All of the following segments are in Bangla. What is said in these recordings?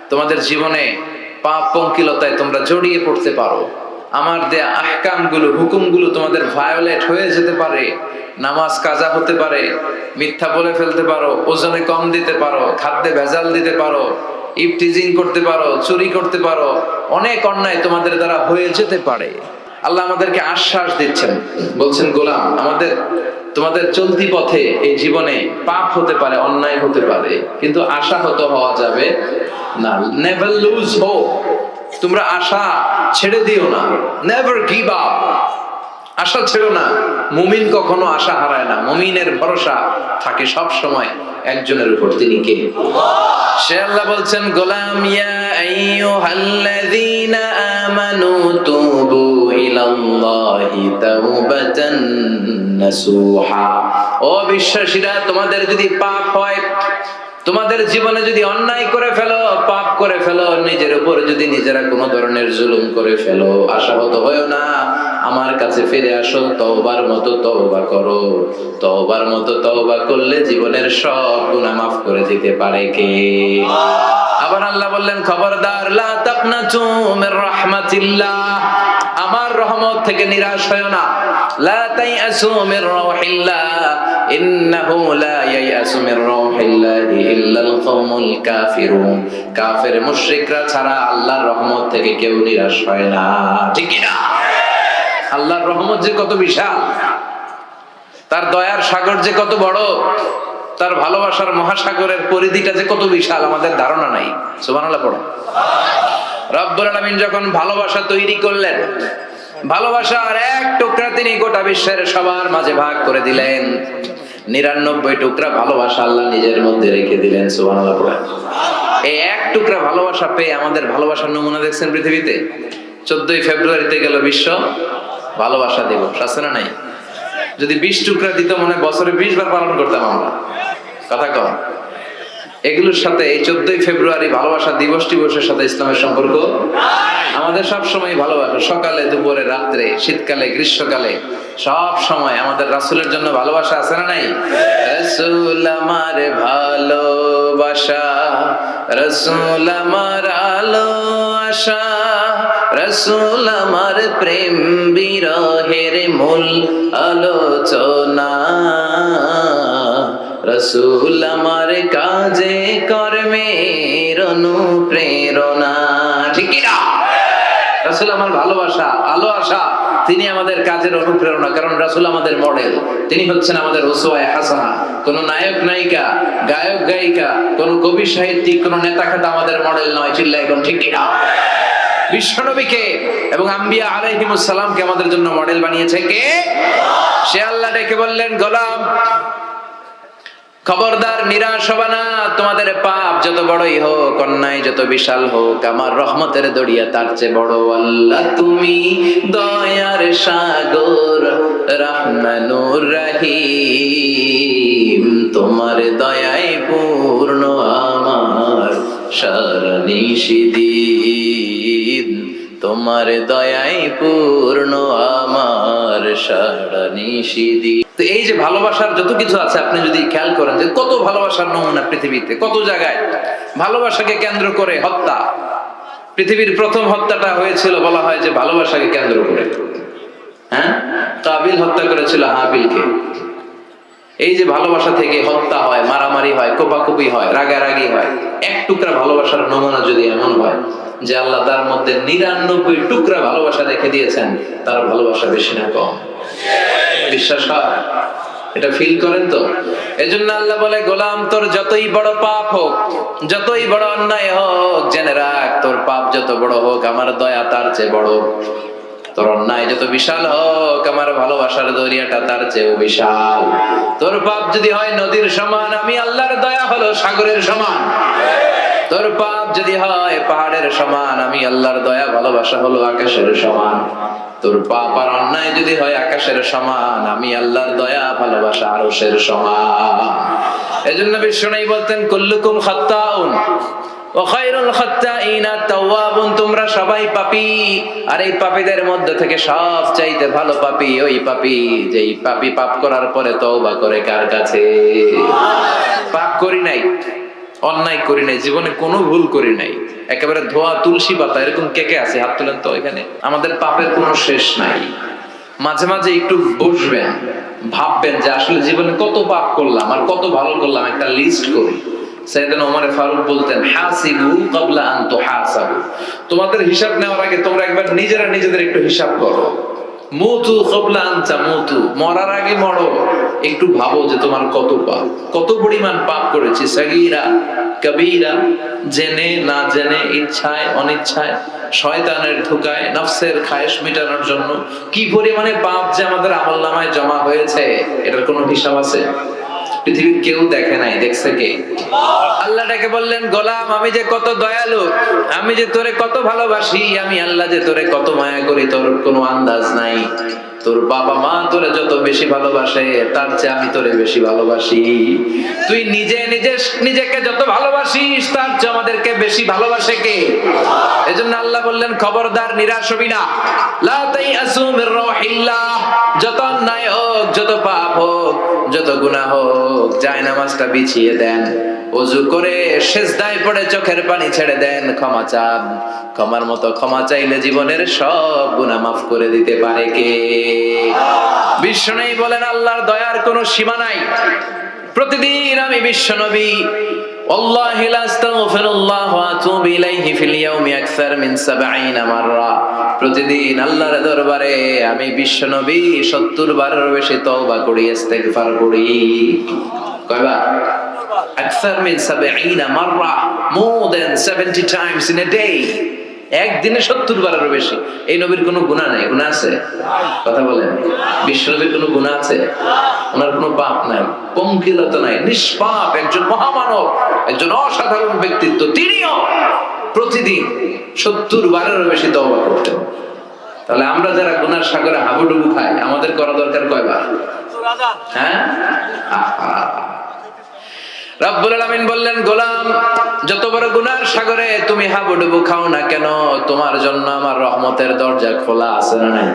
তোমাদের জীবনে পাপ পঙ্কিলতায় তোমরা জড়িয়ে পড়তে পারো, আমার দেয়া আহকামগুলো হুকুমগুলো তোমাদের ভায়োলেট হয়ে যেতে পারে, নামাজ কাজা হতে পারে, মিথ্যা বলে ফেলতে পারো, ওজনে কম দিতে পারো, খাদ্যে ভেজাল দিতে পারো, ইফটিজিং করতে পারো, চুরি করতে পারো, অনেক অন্যায় তোমাদের দ্বারা হয়ে যেতে পারে। আল্লাহ আমাদেরকে আশ্বাস দিচ্ছেন, বলছেন গোলাম তোমাদের চলতি পথে এই জীবনে পাপ হতে পারে, অন্যায় হতে পারে, কিন্তু আশাহত হওয়া যাবে না। নেভার লুজ হোপ, তোমরা আশা ছেড়ে দিও না। নেভার গিভ আপ, আশা ছেড়ো না। মুমিন কখনো আশা হারায় না, মুমিনের ভরসা থাকে সব সময় একজনের উপর, তিনি কে? সে আল্লাহ বলছেন, গোলাম ইয়া আইয়ুহাল্লাযীনা আমানু তুবু ইলাল্লাহি তাওবাতান নাসুহা। ও বিশ্বাসীরা, তোমাদের যদি পাপ হয়, তোমাদের জীবনে যদি অন্যায় করে ফেলো, পাপ করে ফেলো, নিজের উপর যদি নিজেরা কোনো ধরনের জুলুম করে ফেলো, আশাহত হয়ো না, আমার কাছে ফিরে আসো, তওবার মতো তওবা করো। তওবার মতো তওবা করলে জীবনের সব গুনাহ মাফ করে দিতে পারে কে? আবার আল্লাহ বললেন, খবরদার, লা তাকনাতু মির রাহমাতিল্লাহ, আমার রহমত থেকে নিরাশ হয়ো না। লা তাইয়াসু মির রাহিল্লাহ, ইন্নাহু লা ইয়ায়াসু মির রাহিল্লাহি ইল্লাল কওমুল কাফিরুন। কাফের মুশরিকরা ছাড়া আল্লাহর রহমত থেকে কেউ নিরাশ হয় না, ঠিক কি না? আল্লাহর রহমত যে কত বিশাল, তার দয়ার সাগর যে কত বড়, তার ভালোবাসার মহাসাগরের পরিধিটা যে কত বিশাল, আমাদের ধারণা নাই। সুবহানাল্লাহ পড়ো। রব্বুল আলামিন যখন ভালোবাসা তৈরি করলেন, ভালোবাসার এক টুকরা তিনি গোটা বিশ্বের সবার মাঝে ভাগ করে দিলেন। 99 টুকরা ভালোবাসা আল্লাহ নিজের মধ্যে রেখে দিলেন। সুবহানাল্লাহ পড়ো। এই এক টুকরা ভালোবাসা পেয়ে আমাদের ভালোবাসার নমুনা দেখছেন পৃথিবীতে। 14 ফেব্রুয়ারিতে গেল বিশ্ব ভালোবাসা দিবস, আছে না নাই? যদি 20 টুকরা দিত, মনে বছরে 20 বার পালন করতাম আমরা। কথা কম। এগুলোর সাথে এই 14 ফেব্রুয়ারি ভালোবাসা দিবসের সাথে ইসলামের সম্পর্ক আমাদের সব সময় ভালোবাসা, সকালে, দুপুরে, রাত্রে, শীতকালে, গ্রীষ্মকালে, সব সময় আমাদের রাসূলের জন্য ভালোবাসা আছে না নাই? রাসূল আমার ভালোবাসা, রাসূল আমার আলো আশা, রাসূল আমার প্রেম বিরহের মূল আলোচনা, রাসূল আমার কাজে কর্মের অনুপ্রেরণা, ঠিক কি না? রাসূল আমার ভালোবাসা, আলো আশা, তিনি আমাদের কাজের অনুপ্রেরণা, কারণ রাসূল আমাদের মডেল, তিনি হচ্ছেন আমাদের উসওয়ায়ে হাসানা। কোন নায়ক নায়িকা, গায়ক গায়িকা, কোন কবি সাহিত্যিক, কোন নেতা খেতা আমাদের মডেল নয়, চিল্লায় কোন, ঠিক কি না? বিশ্বনবীকে এবং আম্বিয়া আলাইহিমুস সালামকে আমাদের জন্য মডেল বানিয়েছে কে? সে আল্লাহ ডেকে বললেন, গোলাম খবরদার, নিরাশ হবে না। তোমাদের পাপ যত বড়ই হোক, অন্যায় যত বিশাল হোক, আমার রহমতের দরিয়া তার চেয়ে বড়। আল্লাহ তুমি দয়ার সাগর, রহমানুর রহিম, তোমার দয়ায় পূর্ণ আমার সারা নিশিদিন, তোমার দয়ায় পূর্ণ আমার সারা নিশিদিন। তো এই যে ভালোবাসার যত কিছু আছে, আপনি যদি খেয়াল করেন যে কত ভালোবাসার নমুনা পৃথিবীতে, কত জায়গায় ভালোবাসাকে কেন্দ্র করে হত্যা। পৃথিবীর প্রথম হত্যাটা হয়েছিল বলা হয় যে ভালোবাসাকে কেন্দ্র করে। হ্যাঁ, কাবিল হত্যা করেছিল হাবিলকে। এই যে ভালোবাসা থেকে হত্যা হয়, মারামারি হয়, কোপাকুপি হয়, রাগারাগি হয়, এক টুকরা ভালোবাসার নমুনা যদি এমন হয় যে আল্লাহ তার মধ্যে 99 টুকরা ভালোবাসা রেখে দিয়েছেন, তার ভালোবাসা বেশি না কম? বিশ্বাস হয়? এটা ফিল করেন তো? এজন্য আল্লাহ বলে, গোলাম তোর যতই বড় পাপ হোক, যতই বড় অন্যায় হোক, জেনে রাখ, তোর পাপ যত বড় হোক, আমার দয়া তার চেয়ে বড়। তোর অন্যায় যত বিশাল হোক, আমার ভালোবাসার দরিয়াটা তার চেয়েও বিশাল। তোর পাপ যদি হয় নদীর সমান, আমি আল্লাহর দয়া হলো সাগরের সমান। তোর পাপ যদি হয় পাহাড়ের সমান, আমি আল্লাহর দয়া ভালোবাসা হলো আকাশের সমান। তোর পাপ আর অন্যায় যদি হয় আকাশের সমান, আমি আল্লাহর দয়া ভালোবাসা আরশের সমান। এজন্য বিশ্বনবী বলতেন, কুল্লুকুম খাত্তাউন ওয়া খায়রুল খাত্তাইনা তাওয়াবুন, তোমরা সবাই পাপী, আর এই পাপীদের মধ্যে থেকে সবচাইতে ভালো পাপী ওই পাপী যেই পাপী পাপ করার পরে তওবা করে কার কাছে? পাপ করি নাই, অন্যায় করি নাই, জীবনে কোনো ভুল করি নাই, একেবারে ধোয়া তুলসী পাতা এরকম কে কে আছে হাত তুলেন তো এখানে। আমাদের পাপের কোনো শেষ নাই। মাঝে মাঝে একটু বসবেন, ভাববেন যে আসলে জীবনে কত পাপ করলাম আর কত ভালো করলাম, একটা লিস্ট করি। সাইয়েদনা ওমর ফারুক বলতেন, হাসিবু ক্বাবলা আন তুহাসাবু, তোমাদের হিসাব নেওয়ার আগে তোমরা একবার নিজেরা নিজেদের একটু হিসাব করো। মুতু ক্বাবলা আন তামুতু, মরার আগে মরো, একটু ভাবো যে তোমার কত পাপ, কত পরিমাণ পাপ করেছি, সাগীরা কবীরা, জেনে না জেনে, ইচ্ছায় অনিচ্ছায়, শয়তানের ধোঁকায়, নফসের খায়েশ মেটানোর জন্য কি পরিমাণে পাপ যে আমাদের আমলনামায় জমা হয়েছে, এটার কোনো হিসাব আছে? পৃথিবীর কেউ দেখে নাই, দেখছে কে? আল্লাহ ডেকে বললেন, গোলাম আমি যে কত দয়ালু, আমি যে তোরে কত ভালোবাসি, আমি আল্লাহ যে তোরে কত মায়া করি তোর কোনো আন্দাজ নাই। তোর বাবা মা তোরে যত বেশি ভালোবাসে তার চেয়ে আমি তোরে বেশি ভালোবাসি। তুই নিজে নিজেকে যত ভালোবাসিস তার চেয়ে আমাদেরকে বেশি ভালোবাসে কে? এজন্য আল্লাহ বললেন, খবরদার নিরাশ হবি না। লা তাইয়াসু মির রাহিল্লাহ, যত অন্যায় হোক, যত পাপ হোক, যত গুনাহ হোক, জায়নামাজটা বিছিয়ে দেন, ওযু করে সিজদায় পড়ে চোখের পানি ছেড়ে দেন, ক্ষমা চান। ক্ষমার মতো ক্ষমা চাইলে জীবনের সব গুনাহ মাফ করে দিতে পারে কে? বিশ্বনবী বলেন, আল্লাহর দয়ার কোনো সীমা নাই। প্রতিদিন আমি বিশ্বনবী ওয়াল্লাহি লা আস্তাগফিরুল্লাহ ওয়া আতুবু ইলাইহি ফিল ইয়াউমি আকসার মিন ৭০ মাররা, প্রতিদিন আল্লাহর দরবারে আমি বিশ্বনবী ৭০ বারেরও বেশি তওবা করি, ইস্তেগফার করি। কয়বার? আকসার মিন ৭০ মাররা, more than ৭০ times in a day. একদিনে ৭০ বারেরও বেশি। এই নবীর কোনো গুনাহ নাই? গুনাহ আছে? কথা বলেন। বিশ্বনবীর কোনো গুনাহ আছে? ওনার কোনো পাপ নাই, পঙ্কিলতা নাই, নিষ্পাপ একজন মহামানব, একজন অসাধারণ ব্যক্তিত্ব। তিনিও প্রতিদিন ৭০ বারেরও বেশি তওবা করতেন। তাহলে আমরা যারা গুনার সাগরে হাবুডুবু খাই, আমাদের করা দরকার কয়বার? হ্যাঁ, রব্বুল আলামিন বললেন, গোলাম যত বড় গুনার সাগরে তুমি হাবুডুবু খাও না কেন, তোমার জন্য আমার রহমতের দরজা খোলা আছে না নাই?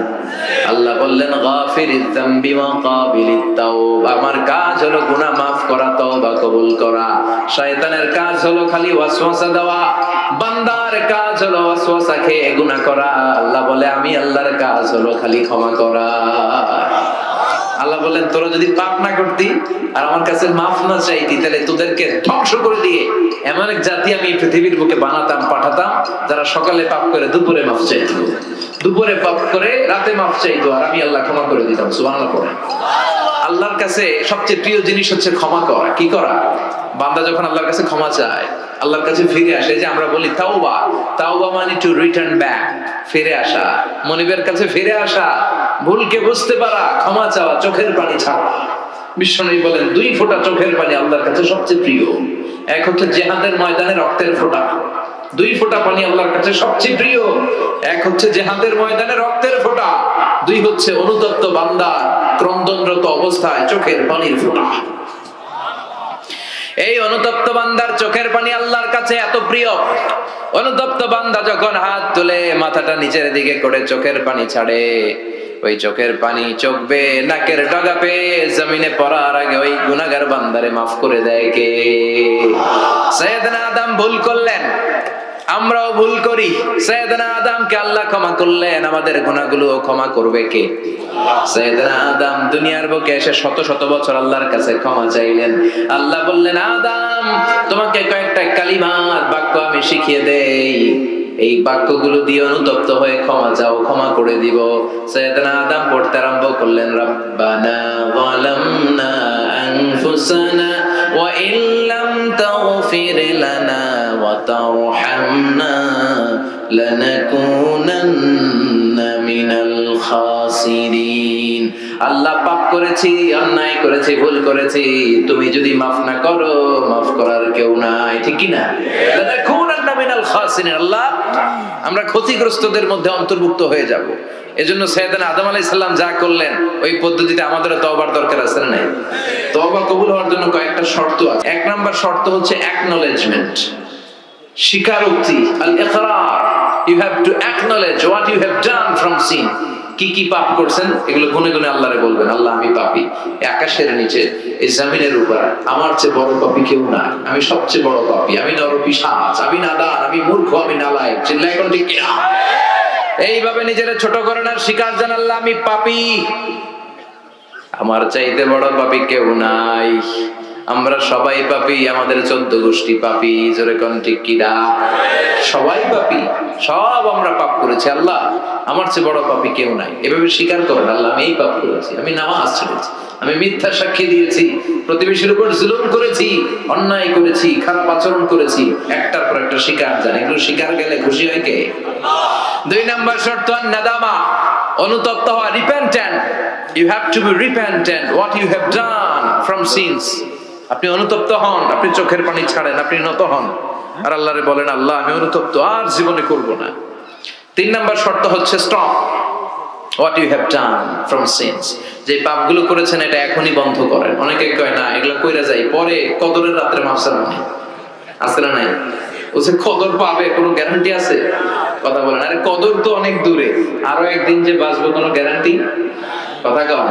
আল্লাহ বললেন, গাফিরিয যামবি ওয়া কাবিলিত তাওবা, আমার কাজ হলো গুনাহ maaf করা, তওবা কবুল করা। শয়তানের কাজ হলো খালি ওয়াসওয়াসা দেওয়া, বান্দার কাজ হলো ওয়াসওয়াসা খেয়ে গুনাহ করা। আল্লাহ বলে, আমি আল্লাহর কাজ হলো খালি ক্ষমা করা। আল্লাহ বললেন, তোরা যদি পাপ না করতি আর আমার কাছে মাফ না চাইতি, তাহলে তোদেরকে ধ্বংস করে দিয়ে এমন এক জাতি আমি পৃথিবীর বুকে বানাতাম, পাঠাতাম, যারা সকালে পাপ করে দুপুরে মাফ চাইতো, দুপুরে পাপ করে রাতে মাফ চাইতো, আর আমি আল্লাহ ক্ষমা করে দিতাম। সুবহানাল্লাহ পড়ে। আল্লাহর কাছে সবচেয়ে প্রিয় জিনিস হচ্ছে ক্ষমা করা। কি করা? বান্দা যখন আল্লাহর কাছে ক্ষমা চায়, আল্লাহর কাছে ফিরে আসে, যে আমরা বলি তাওবা, তাওবা মানে টু রিটার্ন ব্যাক, ফিরে আসা, মনিবের কাছে ফিরে আসা, ভুলকে বুঝতে পারা, ক্ষমা চাওয়া, চোখের পানি ছাড়া। বিশ্বনবী বলেন, 2 ফোঁটা চোখের পানি আল্লাহর কাছে সবচেয়ে প্রিয়। এক হচ্ছে জিহাদের ময়দানে রক্তের ফোঁটা, 2 ফোঁটা পানি আল্লাহর কাছে সবচেয়ে প্রিয়। এক হচ্ছে জিহাদের ময়দানে রক্তের ফোঁটা, 2 হচ্ছে অনুতপ্ত বান্দা ক্রন্দনরত অবস্থায় চোখের পানির ফোঁটা। এই অনুতপ্ত বান্দার চোখের পানি আল্লাহর কাছে এত প্রিয়। অনুতপ্ত বান্দা যখন হাত তুলে মাথাটা নিচের দিকে করে চোখের পানি ছাড়ে, ওই চোখের পানি চোখ বেয়ে নাকের ডগা পেয়ে জমিনে পড়ার আগে ওই গুনাহগার বান্দারে মাফ করে দেয় কে? সাইয়েদনা আদম ভুল করলেন, আমরাও ভুল করি। সাইয়েদনা আদমকে আল্লাহ ক্ষমা করলেন, আমাদের গুনাহগুলো ক্ষমা করবে কে? সাইয়েদনা আদম দুনিয়ার বুকে এসে শত শত বছর আল্লাহর কাছে ক্ষমা চাইলেন। আল্লাহ বললেন, আদম তোমাকে কয়েকটা কালিমাত বাক্য আমি শিখিয়ে দেই, এই বাক্যগুলো দিয়ে অনুতপ্ত হয়ে ক্ষমা চাও, ক্ষমা করে দিব। সাইয়েদনা আদম পড়তে আরম্ভ করলেন, রব্বানা যালামনা আনফুসানা ওয়া ইল্লাম তাগফির লানা ওয়া তারহামনা লানাকুনান্না মিনাল খাসিরিন। আল্লাহ, পাপ করেছি, অন্যায় করেছি, ভুল করেছি, তুমি যদি মাফ না করো, মাফ করার কেউ নাই, ঠিক কি না? লানাকুনান্না মিনাল খাসিরিন, আল্লাহ আমরা ক্ষতিগ্রস্তদের মধ্যে অন্তর্ভুক্ত হয়ে যাব। এজন্য সাইয়েদনা আদম আলাইহিস সালাম যা করলেন, ওই পদ্ধতিতে আমাদেরও তওবার দরকার আছে না নাই? তওবা কবুল হওয়ার জন্য কয়েকটা শর্ত আছে। 1 নাম্বার শর্ত হচ্ছে অ্যাকনলেজমেন্ট, স্বীকারোক্তি, আল ইকরার। You have to acknowledge what you have done from sin. কি কি পাপ করছেন এগুলো গুনে গুনে আল্লাহরে বলবেন, আল্লাহ আমি পাপী, এই আকাশের নিচে এই জমিনের উপর আমার চেয়ে বড় পাপী কেউ নাই, আমি সবচেয়ে বড় পাপী, আমি নরপিশাচ, আমি নাদান, আমি মূর্খ, আমি নালায়েক। চিল্লায় কোন ঠিক কিনা? এইভাবে নিজেরা ছোট করেন আর স্বীকার জানান আল্লাহ আমি পাপী, আমার চাইতে বড় পাপী কেউ নাই, আমরা সবাই পাপী, আমাদের 14 গোষ্ঠী পাপী। জোরে কোন ঠিক কিনা? সবাই পাপী, সব আমরা পাপ করেছি, আল্লাহ আমার চেয়ে বড় পাপী কেউ নাই। এভাবে স্বীকার করেন আল্লাহ আমি এই পাপ করেছি, আমি নামাজ ছেড়েছি, আমি মিথ্যা সাক্ষী দিয়েছি, প্রতিবেশীর উপর জুলুম করেছি, অন্যায় করেছি, খারাপ আচরণ করেছি, একটার পর একটা স্বীকার জানি। এগুলো স্বীকার গেলে খুশি হয় কে? 2 নাম্বার শর্ত নাদামা, অনুতপ্ত হওয়া, repentant. You have to be repentant what you have done from sins. আপনি অনুতপ্ত হন, আপনি চোখের পানি ছাড়েন, আপনি নত হন আর আল্লাহরে বলেন আল্লাহ আমি অনুতপ্ত, আর জীবনে করব না। 3 নাম্বার শর্ত হচ্ছে stop what you have done from sins. যে পাপগুলো করেছেন এটা এখনই বন্ধ করেন। অনেকে কয় না এগুলো কইরা যাই, পরে কদরের রাতে মাফসান হয়, আছে না নাই? ওসে কদর পাবে কোনো গ্যারান্টি আছে? কথা বলেন, আরে কদর তো অনেক দূরে, আরো একদিন যে বাঁচবো কোনো গ্যারান্টি? কথা কম।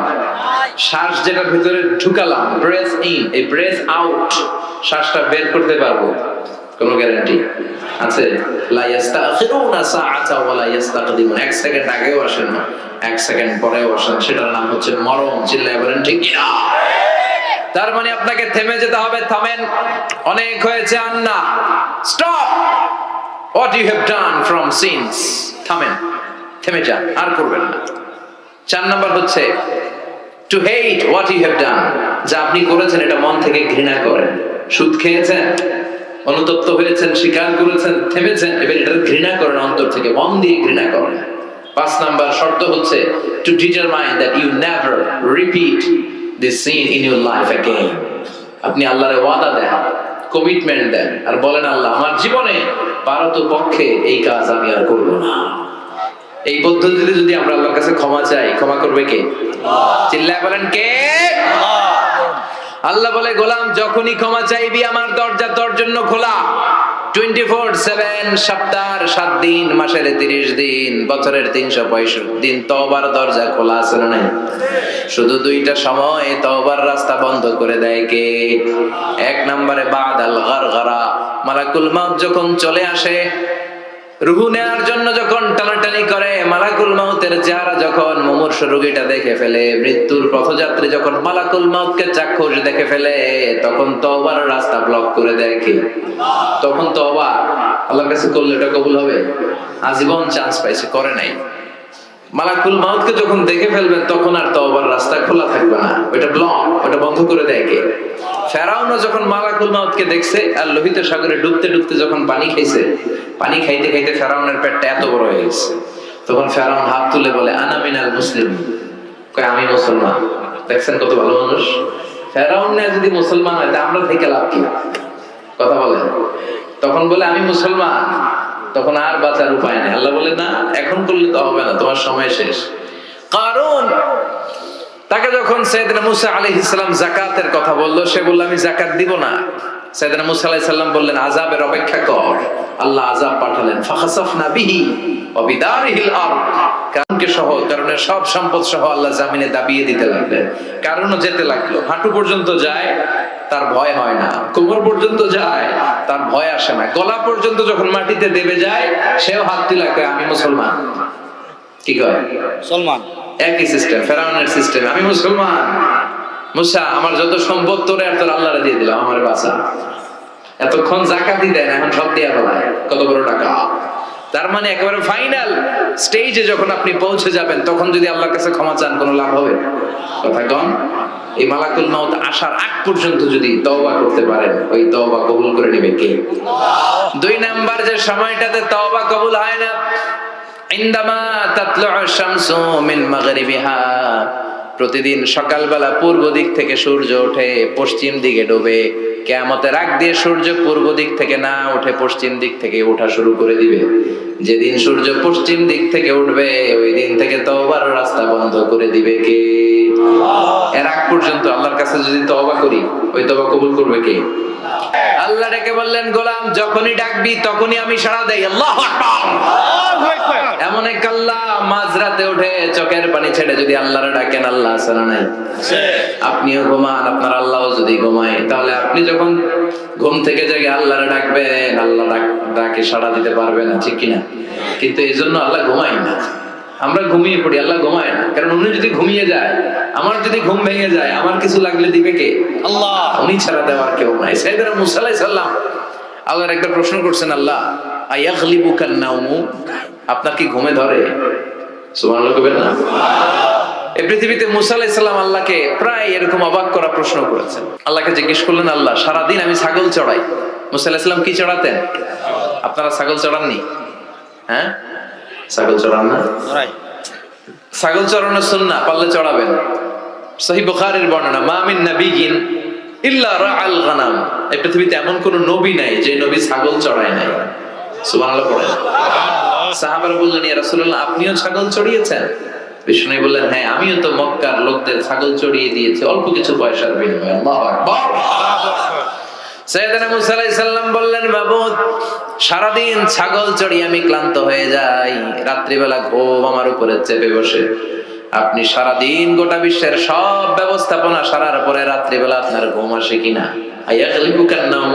শ্বাস যেটা ভিতরে ঢুকালাম, ব্রেথ ইন, এই ব্রেথ আউট, শ্বাসটা বের করতে পারবো, কোনো গ্যারান্টি আছে? লা ইস্তাখিরুনা সাআতা ওয়া লা ইস্তাকদিমুন, 1 সেকেন্ড আগেও আসেন না, 1 সেকেন্ড পরেও আসেন, সেটার নাম হচ্ছে মরণ। চিল্লায় বলেন ঠিক কি না? তার মানে আপনাকে থেমে যেতে হবে। থামেন, অনেক হয়েছে, আর না, stop what you have done from sins. থামেন, থেমে যান, আর করবেন না। 4 নাম্বার হচ্ছে to hate what you have done. যা আপনি করেছেন এটা মন থেকে ঘৃণা করেন। সুদ খেয়েছেন, অনুতপ্ত হয়েছেন, স্বীকার করেছেন, থেমেছেন, এবার এটা ঘৃণা করেন, অন্তর থেকে মন দিয়ে ঘৃণা করেন। 5 নাম্বার শর্ত হচ্ছে to determine that you never repeat this sin in your life again. আপনি আল্লাহরে ওয়াদা দেন, কমিটমেন্ট দেন আর বলেন আল্লাহ আমার জীবনে পারতপক্ষে এই কাজ আমি আর করব না। এই পদ্ধতিতে যদি আমরা আল্লাহর কাছে ক্ষমা চাই, ক্ষমা করবে কে? চিল্লায় বলেন কে? আল্লাহ বলে গোলাম যখনই ক্ষমা চাইবি আমার দরজা তোর জন্য খোলা। 24/7, সপ্তাহের 7 দিন, মাসের 30 দিন, বছরের 365 দিন তওবার দরজা খোলা আছে না নাই? শুধু 2টা সময় তওবার রাস্তা বন্ধ করে দেয় কে? 1 নম্বরে বাদাল গারগারা, মালাকুল মাউত যখন চলে আসে, রূহ নেওয়ার জন্য যখন টানাটানি করে, মালাকুল মাউতের চেহারা যখন মুমূর্ষু রোগীটা দেখে ফেলে, মৃত্যুর পথযাত্রী যখন মালাকুল মাউতকে চাক্ষুষ দেখে ফেলে, তখন তওবার রাস্তা ব্লক করে দেয় কে? তখন তওবা আল্লাহর কাছে করলে এটা কবুল হবে? আজীবন চান্স পাইছে, করে নাই। মালাকুল মাউতকে যখন দেখে ফেলবেন তখন আর তওবার রাস্তা খোলা থাকবে না, ওটা ব্লক, ওটা বন্ধ করে দেয় কে? ফেরাউনও যখন মালাকুল মাউতকে দেখছে আর লোহিত সাগরে ডুবতে ডুবতে যখন পানি খাইছে, পানি খাইতে খাইতে ফেরাউনের পেটটা এত বড় হয়ে গেছে, তখন ফেরাউন হাত তুলে বলে আনা মিনাল মুসলিম, কয় আমি মুসলমান। দেখছেন কত ভালো মানুষ? ফেরাউন না যদি মুসলমান হয় তা আমরা থেকে লাভ কি? কথা বলেন। তখন বলে আমি মুসলমান, তখন আর বাঁচার উপায় নেই। আল্লাহ বলে না এখন করলে তো হবে না, তোমার সময় শেষ। কারণ তাকে যখন সাইয়েদনা মুসা আলাইহিস সালাম যাকাতের কথা বললো, সে বলল আমি যাকাত দিব না। সাইয়েদনা মুসা আলাইহিস সালাম বললেন আযাবের অপেক্ষা কর। আল্লাহ আযাব পাঠালেন, ফাখাসাফনা বিহি ওয়া বিদারিহিল আরদ, কারণকে সহ, কারণের সব সম্পদ সহ আল্লাহ জমিনে দাবিয়ে দিতে লাগলেন। কারণও যেতে লাগলো, হাঁটু পর্যন্ত যায় তার ভয় হয় না, কোমর পর্যন্ত যায় তার ভয় আসে না, গলা পর্যন্ত যখন মাটিতে দেবে যায় সেও হাত তুলে কয় আমি মুসলমান। কি কয়? মুসলমান। একই সিস্টেম, ফেরাউনের সিস্টেম, আমি মুসলমান। মুসা আমার যত সম্পদ তোরে আর তোর আল্লাহরে দিয়ে দিলাম, আমার বাঁচা। এতক্ষণ যাকাতই দেন, এখন সব দিয়া ফেলায়, কত বড় টাকা। তার মানে একেবারে ফাইনাল স্টেজে যখন আপনি পৌঁছে যাবেন তখন যদি আল্লাহর কাছে ক্ষমা চান কোনো লাভ হবে? কথা কম। এই মালাকুল মাউত আসার আগ পর্যন্ত যদি তওবা করতে পারেন, ওই তওবা কবুল করে নেবে কে? 2 নাম্বার যে সময়টাতে তওবা কবুল হয় না, ইনদামা তাতলু'উ শামসু মিন মাগরিবিহা, প্রতিদিন সকালবেলা পূর্ব দিক থেকে সূর্য ওঠে, পশ্চিম দিকে ডোবে। কিয়ামতের আগ দিয়ে সূর্য পূর্ব দিক থেকে না উঠে পশ্চিম দিক থেকে ওঠা শুরু করে দিবে। যেদিন সূর্য পশ্চিম দিক থেকে উঠবে ওই দিন থেকে তওবার রাস্তা বন্ধ করে দিবে কে? এর আগ পর্যন্ত আল্লাহর কাছে যদি তওবা করি, ওই তওবা কবুল করবে কে? আল্লাহ ডেকে বললেন, গোলাম যখনই ডাকবি তখনই আমি সাড়া দেই। আল্লাহু আকবার। এমন এক আল্লাহ মাঝরাতে উঠে চোখের পানি ছেড়ে যদি আল্লাহরে ডাকেন, আল্লাহ আছে না নাই? আপনিও ঘুমান, আপনার আল্লাহও যদি ঘুমায়, তাহলে আপনি যখন ঘুম থেকে জেগে আল্লাহরে ডাকবেন, আল্লাহ ডাকে সাড়া দিতে পারবে না, ঠিক কিনা? কিন্তু এই জন্য আল্লাহ ঘুমায় না। আমরা ঘুমিয়ে পড়ি, আল্লাহ ঘুমায় না। কারণ উনি যদি ঘুমিয়ে যায়, আমার যদি ঘুম ভেঙে যায়, আমার কিছু লাগলে দিবে কে? আল্লাহ। উনি ছাড়া দেওয়ার কেউ নাই। সাইয়েদনা মুসা আলাইহিস সালাম আল্লাহর একটা প্রশ্ন করছেন, আল্লাহ আয়াগলিবুকান নাউমু, আপনার কি ঘুমে ধরে? সুবহানাল্লাহ কইবেন না? এই পৃথিবীতে মুসা আলাইহিস সালাম আল্লাহকে প্রায় এরকম অবাক করা প্রশ্ন করেছেন। আল্লাহকে জিজ্ঞেস করলেন, আল্লাহ সারাদিন আমি ছাগল চড়াই। মুসা আলাইহিস সালাম কি চড়াতেন? আপনারা ছাগল চড়াননি? হ্যাঁ, ছাগল চড়ান না? ছাগল চড়ানো সুন্নাহ, পারলে চড়াবেন। সহিহ বুখারীর বর্ণনা, মা মিন নাবিয়্যিন ইল্লা রাআল গানাম, এই পৃথিবীতে এমন কোন নবী নাই যে নবী ছাগল চড়ায় নাই। সুবহানাল্লাহ পড়েন। সাহাবারা বললেন, ইয়া রাসূলুল্লাহ আপনিও ছাগল চড়িয়েছেন? বিষ্ণু বললেন, হ্যাঁ আমিও তো মক্কার লোকদের ছাগল চড়িয়ে দিয়েছি অল্প কিছু পয়সার বিনিময়ে। আল্লাহু আকবার। সাইয়েদনা মুসা আলাইহিস সালাম বললেন, মাবুদ সারাদিন ছাগল চড়িয়ে আমি ক্লান্ত হয়ে যাই, রাত্রিবেলা ঘুম আমার উপরে চেপে বসে। আপনি সারাদিন গোটা বিশ্বের সব ব্যবস্থাপনা সারার পরে রাত্রিবেলা আপনার ঘুম আসে কিনা? আয়াগলিবুকান নাউম,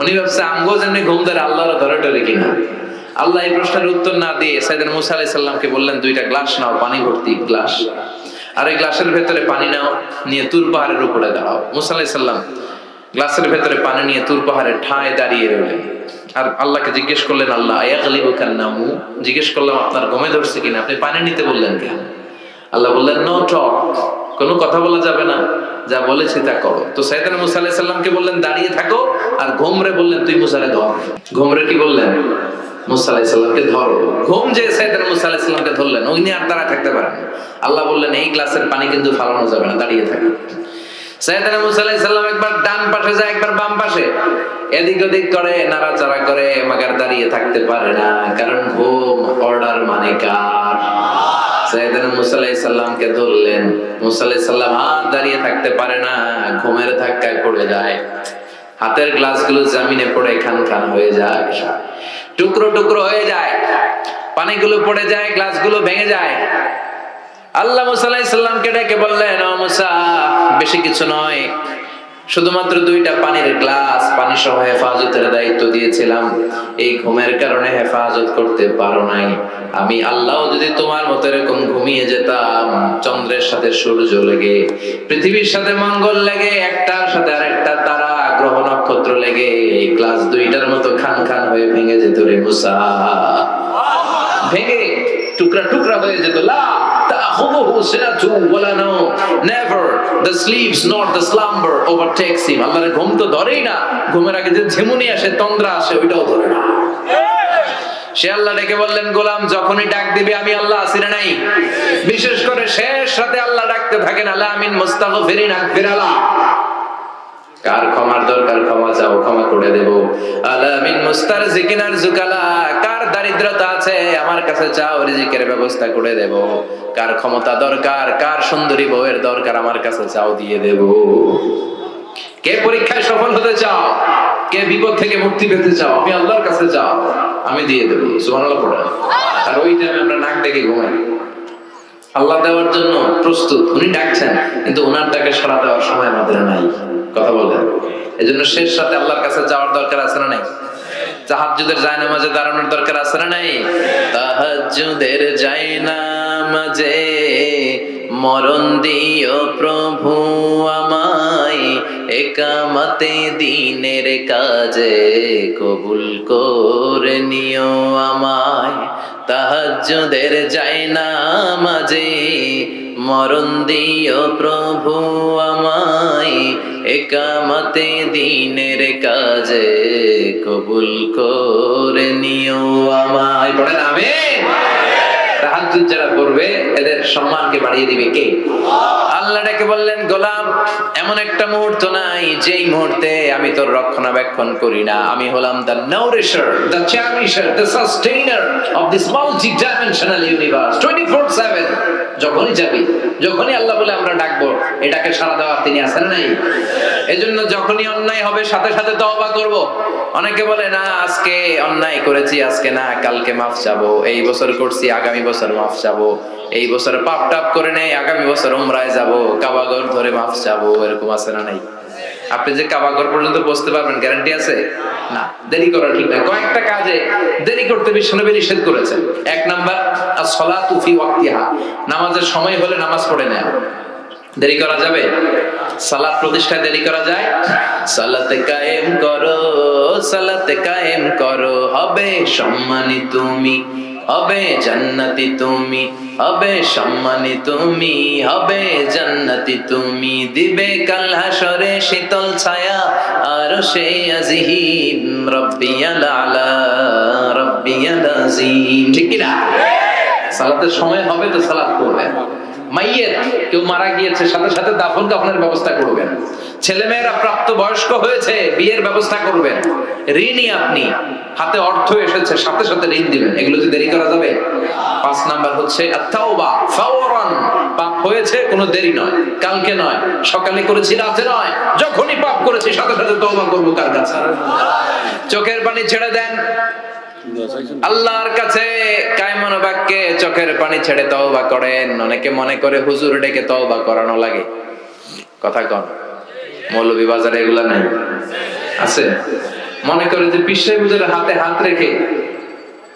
উনি ভাবছে আমগো যেমনি ঘুম ধরে আল্লাহর ধরে টরে কিনা। আল্লাহ এই প্রশ্নের উত্তর না দিয়ে সাইয়েদনা মুসা আলাইহিস সালামকে বললেন, দুইটা গ্লাস নাও, পানি ভর্তি গ্লাস, আর এই গ্লাসের ভেতরে পানি নাও, নিয়ে তুর পাহাড়ের উপরে দাঁড়াও। মুসা আলাইহিস সালাম গ্লাসের ভেতরে পানি নিয়ে তুর পাহাড়ের ঠায় দাঁড়িয়ে রইলেন। আর আল্লাহকে জিজ্ঞেস করলেন, আল্লাহ আয়াগলিবুকান নাউম, জিজ্ঞেস করলাম আপনার ঘুমে ধরছে কিনা, আপনি পানি নিতে বললেন কেন? আল্লাহ বললেন, নো টক, কোনো কথা বলা যাবে না, যা বলেছি তা করো। তো সাইয়েদনা মুসা আলাইহিস সালামকে বললেন দাঁড়িয়ে থাকো, আর ঘুমরে বললেন তুই মুসারে ধর। ঘুমরে কি বললেন? মুসা আলাইহিস সালামকে ধরো। ঘুম যে সাইয়েদনা মুসা আলাইহিস সালামকে ধরলেন, উনি আর দাঁড়া থাকতে পারেন। আল্লাহ বললেন এই গ্লাসের পানি কিন্তু ফালানো যাবে না, দাঁড়িয়ে থাকো। সাইয়েদনা মুসা আলাইহিস সালাম একবার ডান পাশে যায়, একবার বাম পাশে, এদিক ওদিক করে, নাড়াচাড়া করে, মাগার দাঁড়িয়ে থাকতে পারে না, কারণ ঘুম অর্ডার মানে কার? সাইয়েদনা মুসা আলাইহিস সালামকে ধরলেন। মুসা আলাইহিস সালাম আর দাঁড়িয়ে থাকতে পারে না, ঘুমের ধাক্কায় পড়ে যায়। হাতের গ্লাসগুলো জমিনে পড়ে খান খান হয়ে যায়, টুকরো টুকরো হয়ে যায়, পানিগুলো পড়ে যায়, গ্লাসগুলো ভেঙে যায়। আল্লাহ মুসা আলাইহিস সালামকে ডেকে বললেন, ও মুসা বেশি কিছু নয়, শুধুমাত্র দুইটা পানির গ্লাস, পানি সহ হেফাজতের দায়িত্ব দিয়েছিলাম, এই ঘুমের কারণে হেফাজত করতে পারো নাই। আমি আল্লাহ যদি তোমার মতো এরকম ঘুমিয়ে যেতাম, চন্দ্রের সাথে সূর্য লেগে, পৃথিবীর সাথে মঙ্গল লেগে, একটার সাথে আরেকটা তারা গ্রহ নক্ষত্র লেগে এই গ্লাস দুইটার মতো খান খান হয়ে ভেঙে যেত রে মুসা, ভেঙে টুকরা টুকরা হয়ে যেত। লা ta'khudhuhu sinatun wala nawm, never the sleeps nor the slumber overtakes him. আল্লাহর ঘুম তো ধরেই না, ঘুমের আগে যে ঝিমুনি আসে, তন্দ্রা আসে, ওইটাও ধরে না। সে আল্লাহ ডেকে বললেন, গোলাম যখনই ডাক দিবে আমি আল্লাহ আছি না নাই? বিশেষ করে শেষ রাতে আল্লাহ ডাকতে থাকেন, আলা মিন মুস্তাগফিরিন আকফিরালা, কার ক্ষমার দরকার ক্ষমা চাও, ক্ষমা করে দেব। আলা মিন মুস্তারজিকিন আরজুকালা, কার দারিদ্রতা আছে আমার কাছে চাও, রিজিকের ব্যবস্থা করে দেব। কার ক্ষমতা দরকার, কার সুন্দরী বউয়ের দরকার, আমার কাছে চাও, দিয়ে দেব। কে পরীক্ষায় সফল হতে চাও, কে বিপদ থেকে মুক্তি পেতে চাও, আমি আল্লাহর কাছে চাও, আমি দিয়ে দেব। সুবহানাল্লাহ পড়া। আর ওই টাইমে আমরা নাক ডেকে ঘুমাই। আল্লাহ দেওয়ার জন্য প্রস্তুত, উনি ডাকছেন, কিন্তু ওনার ডাকে সাড়া দেওয়ার সময় আমাদের নাই। কথা বলেন। এজন্য শেষ রাতে আল্লাহর কাছে যাওয়ার দরকার আছে না নাই? তাহাজ্জুদের জায়নামাজে দাঁড়ানোর দরকার আছে না নাই? তাহাজ্জুদের জায়নামাজে মরণ দিও প্রভু আমায়, একামতে দিনের কাজে কবুল করে নিও আমায়। তাহাজ্জুদের জায়নামাজে মরণ দিও প্রভু আমায়, একামতে দিনের কাজে কবুল করে নিও আমায়। পড়েন আমিন। তাহাজ্জুদ যারা করবে এদের সম্মানকে বাড়িয়ে দিবে কে? আল্লাহ ডেকে বললেন, গোলাম, এমন একটা মুহূর্ত নাই যেই মুহূর্তে আমি তোর রক্ষণাবেক্ষণ করি না। আমি হলাম the nourisher, the cherisher, the sustainer of this multi dimensional universe 24/7। যখনই যাবি, যখনই আল্লাহ বলে আমরা ডাকবো, এটাকে সাড়া দেওয়ার তিনি আছেন নাই? এজন্য যখনই অন্যায় হবে সাথে সাথে তওবা করব। অনেকে বলে না, আজকে অন্যায় করেছি, আজকে না, কালকে মাফ চাবো, এই বছর করছি, আগামী বছর মাফ চাবো, এই বছর পাপ টাপ করে নেই, আগামী বছর উমরায় যাব, কাবাগর ধরে মাফ চাবো। এরকম আছে না নাই? আপনি যে কাবাগর পর্যন্ত পৌঁছতে পারবেন গ্যারান্টি আছে? না। দেরি করা ঠিক না। কয়েকটা কাজে দেরি করতে বিশ্বনবী নিষেধ করেছেন। এক নাম্বার, as-salatu fi waqtiha, নামাজের সময় হলে নামাজ পড়ে নেওয়া। দেরি করা যাবে? সালাত প্রতিষ্ঠায় দেরি করা যায়? সালাতে কায়েম করো, সালাতে কায়েম করো, হবে সম্মানী তুমি, হবে জান্নাতি তুমি, হবে সম্মানী তুমি, হবে জান্নাতি তুমি, দিবে কাল হাসরে শীতল ছায়া আরশে আজিম, রব্বিয়াল আলা, রব্বিয়াল আযীম। ঠিক কি না? সালাতের সময় হবে তো সালাত করবেন। মাইয়েত, কেউ মারা গিয়েছে, সাথে সাথে দাফন কাফনের ব্যবস্থা করবেন। ছেলেমেয়েরা প্রাপ্ত বয়স্ক হয়েছে, বিয়ের ব্যবস্থা করবেন। ঋণী আপনি, হাতে অর্থ এসেছে, সাথে সাথে ঋণ দিবেন। এগুলো কি দেরি করা যাবে? 5 নাম্বার হচ্ছে আত-তাওবা ফাওরান, পাপ হয়েছে কোনো দেরি নয়, কালকে নয়, সকালে করেছি রাতে নয়, যখনই পাপ করেছি সাথে সাথে তওবা করব। কার কাছে? চোখের পানি ছেড়ে দেন আল্লাহর কাছে, কায়মন বাক্যে চোখের পানি ছেড়ে তওবা করেন। অনেকে মনে করে হুজুর ডেকে তওবা করানো লাগে। কথা কন, মৌলভী বাজারে এগুলা নাই? আছে? মনে করে যে পীর সাহেব হুজুরের হাতে হাত রেখে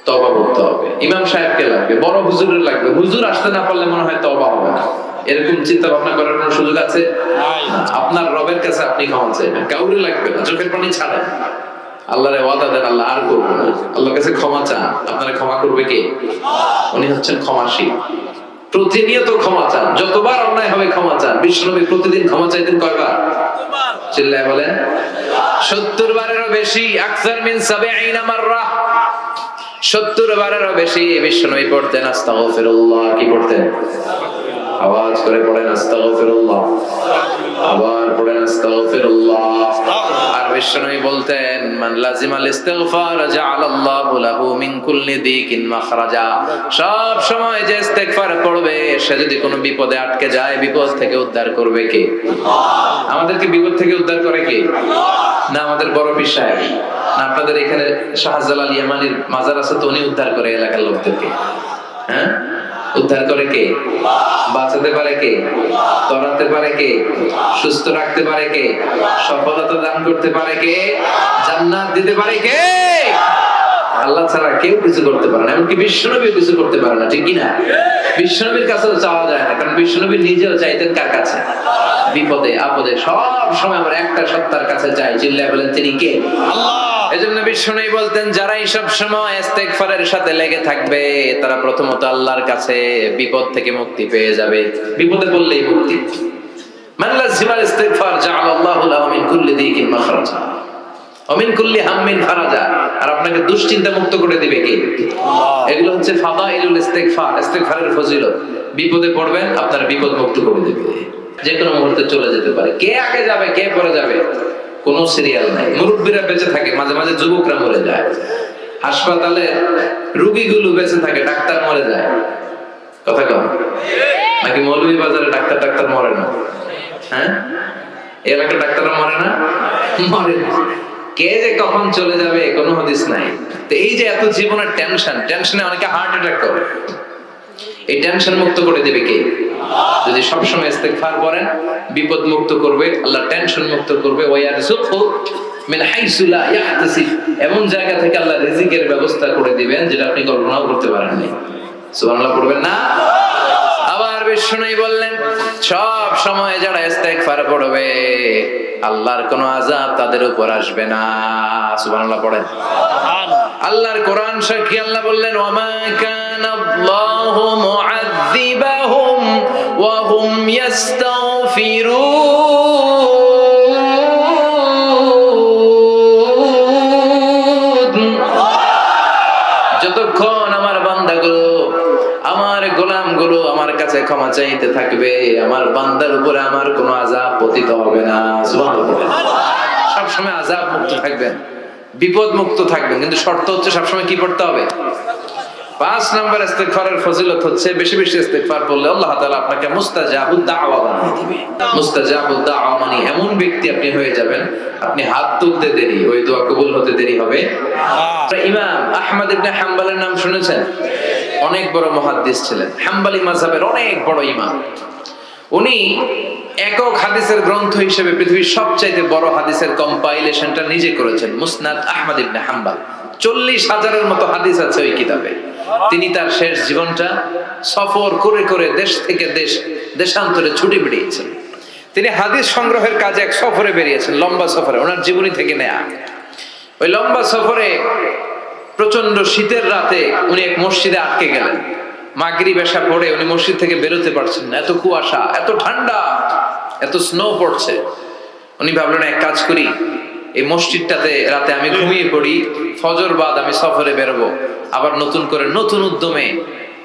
তওবা করতে হবে, ইমাম সাহেবকে লাগবে, বড় হুজুরের লাগবে, হুজুর আসতে না পারলে মনে হয় তওবা হবে না। এরকম চিন্তা ভাবনা করার কোনো সুযোগ আছে? আপনার রবের কাছে আপনি ক্ষমা চাইবেন, কাউরে লাগবে না। চোখের পানি ছাড়েন, আল্লাহরে ওয়াদা দেন, আল্লাহ আর করবো না। আল্লাহর কাছে ক্ষমা চান, আপনারা ক্ষমা করবে কে? উনি হচ্ছেন ক্ষমাশীল। প্রতিনিয়ত ক্ষমা চান, যতবার অন্যায় হবে ক্ষমা চান। বিশ্বনবী প্রতিদিন ক্ষমা চাইতেন কয়বার? চিল্লায় বলেন। 70 বারেরও বেশি। আকসার মিন 70 মাররা, 70 বারেরও বেশি বিশ্বনবী পড়তেন আস্তাগফিরুল্লাহ। কি পড়তেন? আওয়াজ করে পড়েন আস্তাগফিরুল্লাহ, আবার পড়েন আস্তাগফিরুল্লাহ। আর বিশ্বনবী বলতেন, মান লাজিমাল ইস্তিগফার জাআলাল্লাহু লাহু মিন কুল্লি দিকিন মাখরাজা। সব সময় যে ইস্তিগফার পড়বে, সে যদি কোনো বিপদে আটকে যায়, বিপদ থেকে উদ্ধার করবে কে? আমাদেরকে বিপদ থেকে উদ্ধার করে কে? না আমাদের বড় পীর সাহেব, না আপনাদের এখানে শাহজালাল ইয়ামানির মাজার আছে তো উনি উদ্ধার করে এলাকার লোকদেরকে? হ্যাঁ, উদ্ধার করে কে? বাঁচাতে পারে কে? তরাতে পারে কে? সুস্থ রাখতে পারে কে? সফলতা দান করতে পারে কে? জান্নাত দিতে পারে কে? আল্লাহ ছাড়া কেউ কিছু করতে পারে না, এমনকি বিশ্বনবী কিছু করতে পারে না। ঠিক কিনা? বিশ্বনবীর কাছেও চাওয়া যায় না, কারণ বিশ্বনবী নিজেও চাইতেন কার কাছে? বিপদে আপদে সব সময় আমরা একটা সত্তার কাছে চাই। চিল্লায় বলেন তিনি কে? আল্লাহ। এজন্য বিশ্বনবী বলতেন, যারাই সব সময় ইস্তিগফারের সাথে লেগে থাকবে, তারা প্রথমত আল্লাহর কাছে বিপদ থেকে মুক্তি পেয়ে যাবে। বিপদে পড়লেই মুক্তি। মান লাজিমাল ইস্তিগফার জাআলাল্লাহু লাহু মিন কুল্লি দিকিন মাখরাজা ওয়া মিন কুল্লি হাম্মিন ফারাজা। আর আপনাকে দুশ্চিন্তা মুক্ত করে দিবে কে? আল্লাহ। এগুলো হচ্ছে ফাদাইলুল ইস্তিগফার, ইস্তিগফারের ফজিলত। বিপদে পড়বেন, আপনার বিপদ মুক্ত করে দিবে। যে কোনো মুহূর্তে চলে যেতে পারে। কে আগে যাবে, কে পরে যাবে, কোনো সিরিয়াল নাই। মুরব্বীরা বেঁচে থাকে, মাঝে মাঝে যুবকরা মরে যায়। হাসপাতালে রোগীগুলো বেঁচে থাকে, ডাক্তার মরে যায়। কথা কম নাকি? মৌলভী বাজারে ডাক্তার মরে না? হ্যাঁ, এলাকার ডাক্তাররা মরে না? মরে। কে যে কখন চলে যাবে কোনো হদিস নাই। তো এই যে এত জীবনের টেনশনে অনেকে হার্ট অ্যাটাক করে। এই টেনশন মুক্ত করে দিবে কে? যদি সবসময় ইস্তিগফার করেন, বিপদ মুক্ত করবে আল্লাহ, টেনশন মুক্ত করবে। ওয়ায়ারযুকহু মিন হাইসু লা ইয়াহতাসিব, এমন জায়গা থেকে আল্লাহ রিজিকের ব্যবস্থা করে দিবেন যেটা আপনি কল্পনাও করতে পারেননি। সুবহানাল্লাহ পড়বেন না? আবার বিষ্ণুই বললেন, সব সময় যারা ইস্তিগফার পড়বে, আল্লাহর কোনো আযাব তাদের উপর আসবে না। সুবহানাল্লাহ পড়েন। আল্লাহর কোরআন সাক্ষী, আল্লাহ বললেন, ওয়ামা কানাল্লাহু মুআযযিবাহুম ওয়া হুম ইস্তাগফিরুন। যতক্ষণ আমার বান্দাগুলো, আমার গোলামগুলো আমার কাছে ক্ষমা চাইতে থাকবে, আমার বান্দার উপরে আমার কোনো আযাব পতিত হবে না। সুবহানাল্লাহ। সবসময় আযাব মুক্ত থাকবেন, বিপদ মুক্ত থাকবেন, কিন্তু শর্ত হচ্ছে সবসময় কি পড়তে হবে? 5 নম্বর ইস্তিগফারের ফজিলত হচ্ছে বেশি বেশি ইস্তিগফার পড়লে আল্লাহ তাআলা আপনাকে মুস্তাজাবুদ দাওয়া বানিয়ে দিবে। মুস্তাজাবুদ দাওয়া মানে এমন ব্যক্তি আপনি হয়ে যাবেন, আপনি হাত তুলতে দেরি, ওই দোয়া কবুল হতে দেরি হবে না। ইমাম আহমদ ইবনে হাম্বলের নাম শুনেছেন? অনেক বড় মুহাদ্দিস ছিলেন, হাম্বলি মাযহাবের অনেক বড় ইমাম। উনি একক হাদিসের গ্রন্থ হিসেবে পৃথিবীর সবচাইতে বড় হাদিসের কম্পাইলেশনটা নিজে করেছেন, মুসনাদ আহমদ ইবনে হাম্বল। 40,000-এর মতো হাদিস আছে ওই কিতাবে। তিনি তার শেষ জীবনটা সফর করে করে দেশ থেকে দেশান্তরে ছুটে বেরিয়েছেন। তিনি হাদিস সংগ্রহের কাজে এক সফরে বেরিয়েছেন, লম্বা সফরে, ওনার জীবনী থেকে নেয়া। ওই লম্বা সফরে প্রচন্ড শীতের রাতে উনি এক মসজিদে আটকে গেলেন। মাগরিব এশা পড়ে উনি মসজিদ থেকে বেরোতে পারছেন না, এত কুয়াশা, এত ঠান্ডা, এত স্নো পড়ছে। উনি ভাবলেন এক কাজ করি, এই মসজিদটাতে রাতে আমি ঘুমিয়ে পড়ি, ফজর বাদ আমি সফরে বেরোবো, আবার নতুন করে নতুন উদ্যমে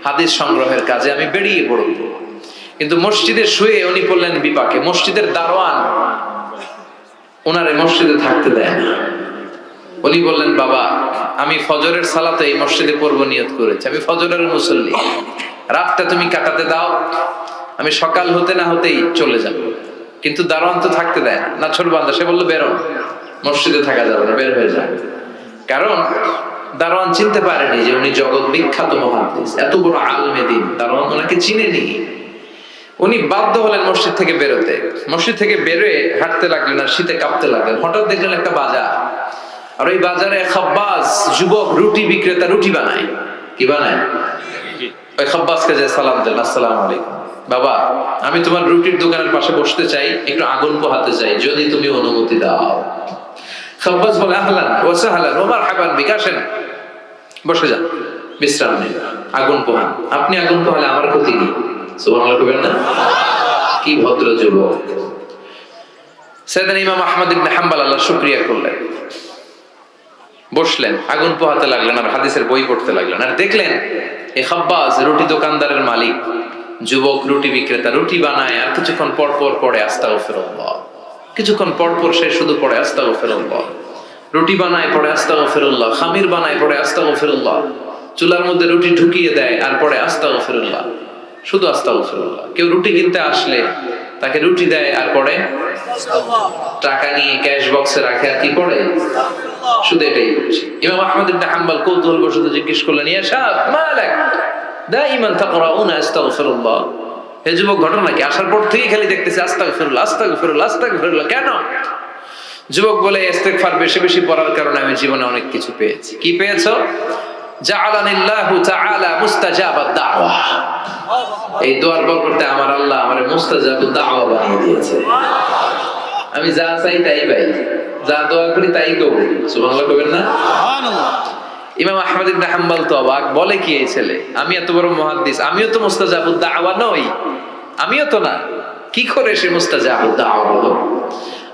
হাদিস সংগ্রহের কাজে আমি বেরিয়ে পড়ব। কিন্তু মসজিদে শুয়ে উনি পড়লেন বিপাকে। মসজিদের দারোয়ান ওনারে মসজিদে থাকতে দেয় না। উনি বললেন, বাবা আমি ফজরের সালাতে এই মসজিদে পড়ব নিয়ত করেছি, আমি ফজরের মুসল্লি, রাতটা তুমি কাটাতে দাও, আমি সকাল হতে না হতেই চলে যাব। কিন্তু দারোয়ান তো থাকতে দেয় না, নাছোড়বান্দা। সে বললো, বেরো, মসজিদে থাকা যাবে না, বের হয়ে যাবে। কারণ দারোয়ান চিনতে পারেনি যে উনি জগৎ বিখ্যাত মুহাদ্দিস, এত বড় আলেম দ্বীন। দারোয়ান ওনাকে চিনেনি। উনি বাধ্য হলেন মসজিদ থেকে বেরোতে। মসজিদ থেকে বেরোয় হাঁটতে লাগলেন, আর শীতে কাঁপতে লাগলেন। হঠাৎ দেখলেন একটা বাজার, আর ওই বাজারে খাব্বাস যুবক রুটি বিক্রেতা রুটি বানায়। কি বানায়? ওই খাব্বাসকে যে সালাম দেন, আসসালামু আলাইকুম, বাবা আমি তোমার রুটির দোকানের পাশে বসতে চাই, একটু আগুন পোহাতে চাই, যদি তুমি অনুমতি দাও। খাব্বাস বলে, আহলান ওয়া সাহলান ওয়া মারহাবান বিক, আসেন বসে যান, বিশ্রাম নিন, আগুন পোহান। আপনি আগুন পোহালে আমার ক্ষতি কি? সুবহানাল্লাহ কইবেন না? কি ভদ্র যুবক। সাইয়েদনা ইমাম আহমদ ইবনে হাম্বল আল্লাহর শুকরিয়া করলেন, বসলেন, আগুন পোহাতে লাগলেন, আর হাদিসের বই পড়তে লাগলেন। আর দেখলেন এই খাব্বাস রুটি দোকানদারের মালিক, যুবক রুটি বিক্রেতা, রুটি বানায়, আর কিছুক্ষণ পর পর পড়ে আস্তাগফিরুল্লাহ। কিছুক্ষণ পর পর সে শুধু পড়ে আস্তাগফিরুল্লাহ। রুটি বানায়, পড়ে আস্তাগফিরুল্লাহ। খামির বানায়, পড়ে আস্তাগফিরুল্লাহ। চুলার মধ্যে রুটি ঢুকিয়ে দেয়, আর পড়ে আস্তাগফিরুল্লাহ, শুধু আস্তাগফিরুল্লাহ। কেউ রুটি কিনতে আসলে তাকে রুটি দেয়, আর পড়ে টাকা নিয়ে ক্যাশ বক্সে রাখে, আর কি পড়ে? শুধু এটাই করছে। ইমাম আহমদ ইবনে হাম্বল কৌতূহলবশত জিজ্ঞেস করলেন, ইয়া শাব মালাক দাইমান তাকরাউনা আস্তাগফিরুল্লাহ। হে যুবক, ঘটনা কি? আসার পর থেকেই খালি দেখতেছি আস্তাগফিরুল্লাহ আস্তাগফিরুল্লাহ আস্তাগফিরুল্লাহ, কেন? যুবক বলে, ইস্তিগফার বেশি বেশি পড়ার কারণে আমি জীবনে অনেক কিছু পেয়েছি। কি পেয়েছো? জাআলানিল্লাহু তাআলা মুস্তাজাবাদ দাওয়া। এই দোয়ার বরকতে আমার আল্লাহ আমারে মুস্তাজাবুদ দাওয়া বানিয়ে দিয়েছে। আমি যা চাই তাই পাই, যা দোয়া করি তাই কবুল। সুবহানাল্লাহ কইবেন না? সুবহানাল্লাহ। ইমাম আহমদ ইবনে হাম্বল তো অবাক, বলে কি এই ছেলে, আমি এত বড় মুহাদ্দিস, আমিও তো মুস্তাজাবুদ দাওয়া নই, আমিও তো না, কি করে সে মুস্তাজাবুদ দাওয়া হলো?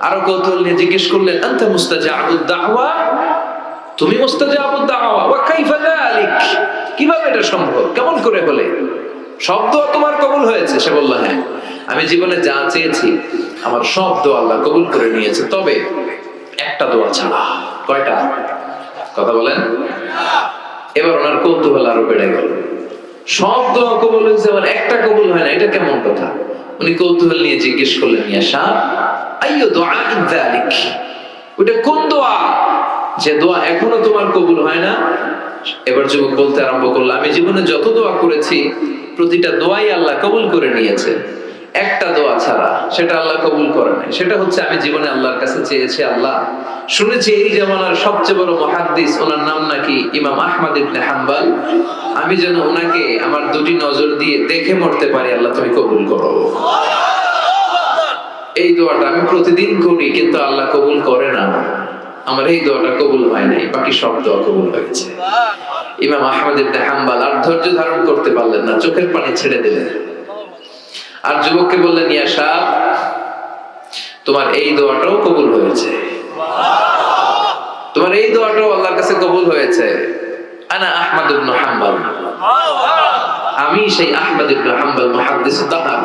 আরো কৌতূহল নিয়ে জিজ্ঞেস করলেন, আনতা মুস্তাজাবুদ দাওয়া, তুমি মুস্তাজাবুদ দাওয়া, ওয়া কাইফা যালিক, কিভাবে এটা সম্ভব, কেমন করে হলে? সব দোয়া তোমার কবুল হয়েছে? সে বলল, হ্যাঁ, আমি জীবনে যা চেয়েছি আমার সব দোয়া আল্লাহ কবুল করে নিয়েছে, তবে একটা দোয়া ছাড়া। কয়টা? কথা বলেন। এবার ওনার কৌতূহল আরো বেড়ে গেল। সব দোয়া কবুল হয়েছে, আবার একটা কবুল হয় না, এটা কেমন কথা? উনি কৌতূহল নিয়ে জিজ্ঞেস করলেন, ইয়া শাব আইয়ু দুআইন যালিক, ওটা কোন দোয়া যে দোয়া এখনো তোমার কবুল হয় না? এবার যুবক বলতে আরম্ভ করলো, আমি জীবনে যত দোয়া করেছি প্রতিটা দোয়াই আল্লাহ কবুল করে নিয়েছে, একটা দোয়া ছাড়া, সেটা আল্লাহ কবুল করে নাই। সেটা হচ্ছে আমি জীবনে আল্লাহর কাছে চেয়েছি, আল্লাহ শুনেছি এই জামানার সবচেয়ে বড় মুহাদ্দিস, ওনার নাম নাকি ইমাম আহমদ ইবনে হাম্বল, আমি যেন ওনাকে আমার দুটি নজর দিয়ে দেখে মরতে পারি, আল্লাহ তুমি কবুল করো। এই দোয়াটা আমি প্রতিদিন করি, কিন্তু আল্লাহ কবুল করে না। আমার এই দোয়াটা কবুল হয় নাই, বাকি সব দোয়া কবুল হয়েছে। ইমাম আহমদ ইবনে হাম্বল আর ধৈর্য ধারণ করতে পারলেন না, চোখের পানি ছেড়ে দিলেন। আর যুবককে বললেন, ইয়া শাব তোমার এই দোয়াটাও কবুল হয়েছে, তোমার এই দোয়াটাও আল্লাহর কাছে কবুল হয়েছে। আনা আহমদ ইবনে হাম্বল, আমি সেই আহমদ ইবনে হাম্বল মুহাদ্দিস দাহার,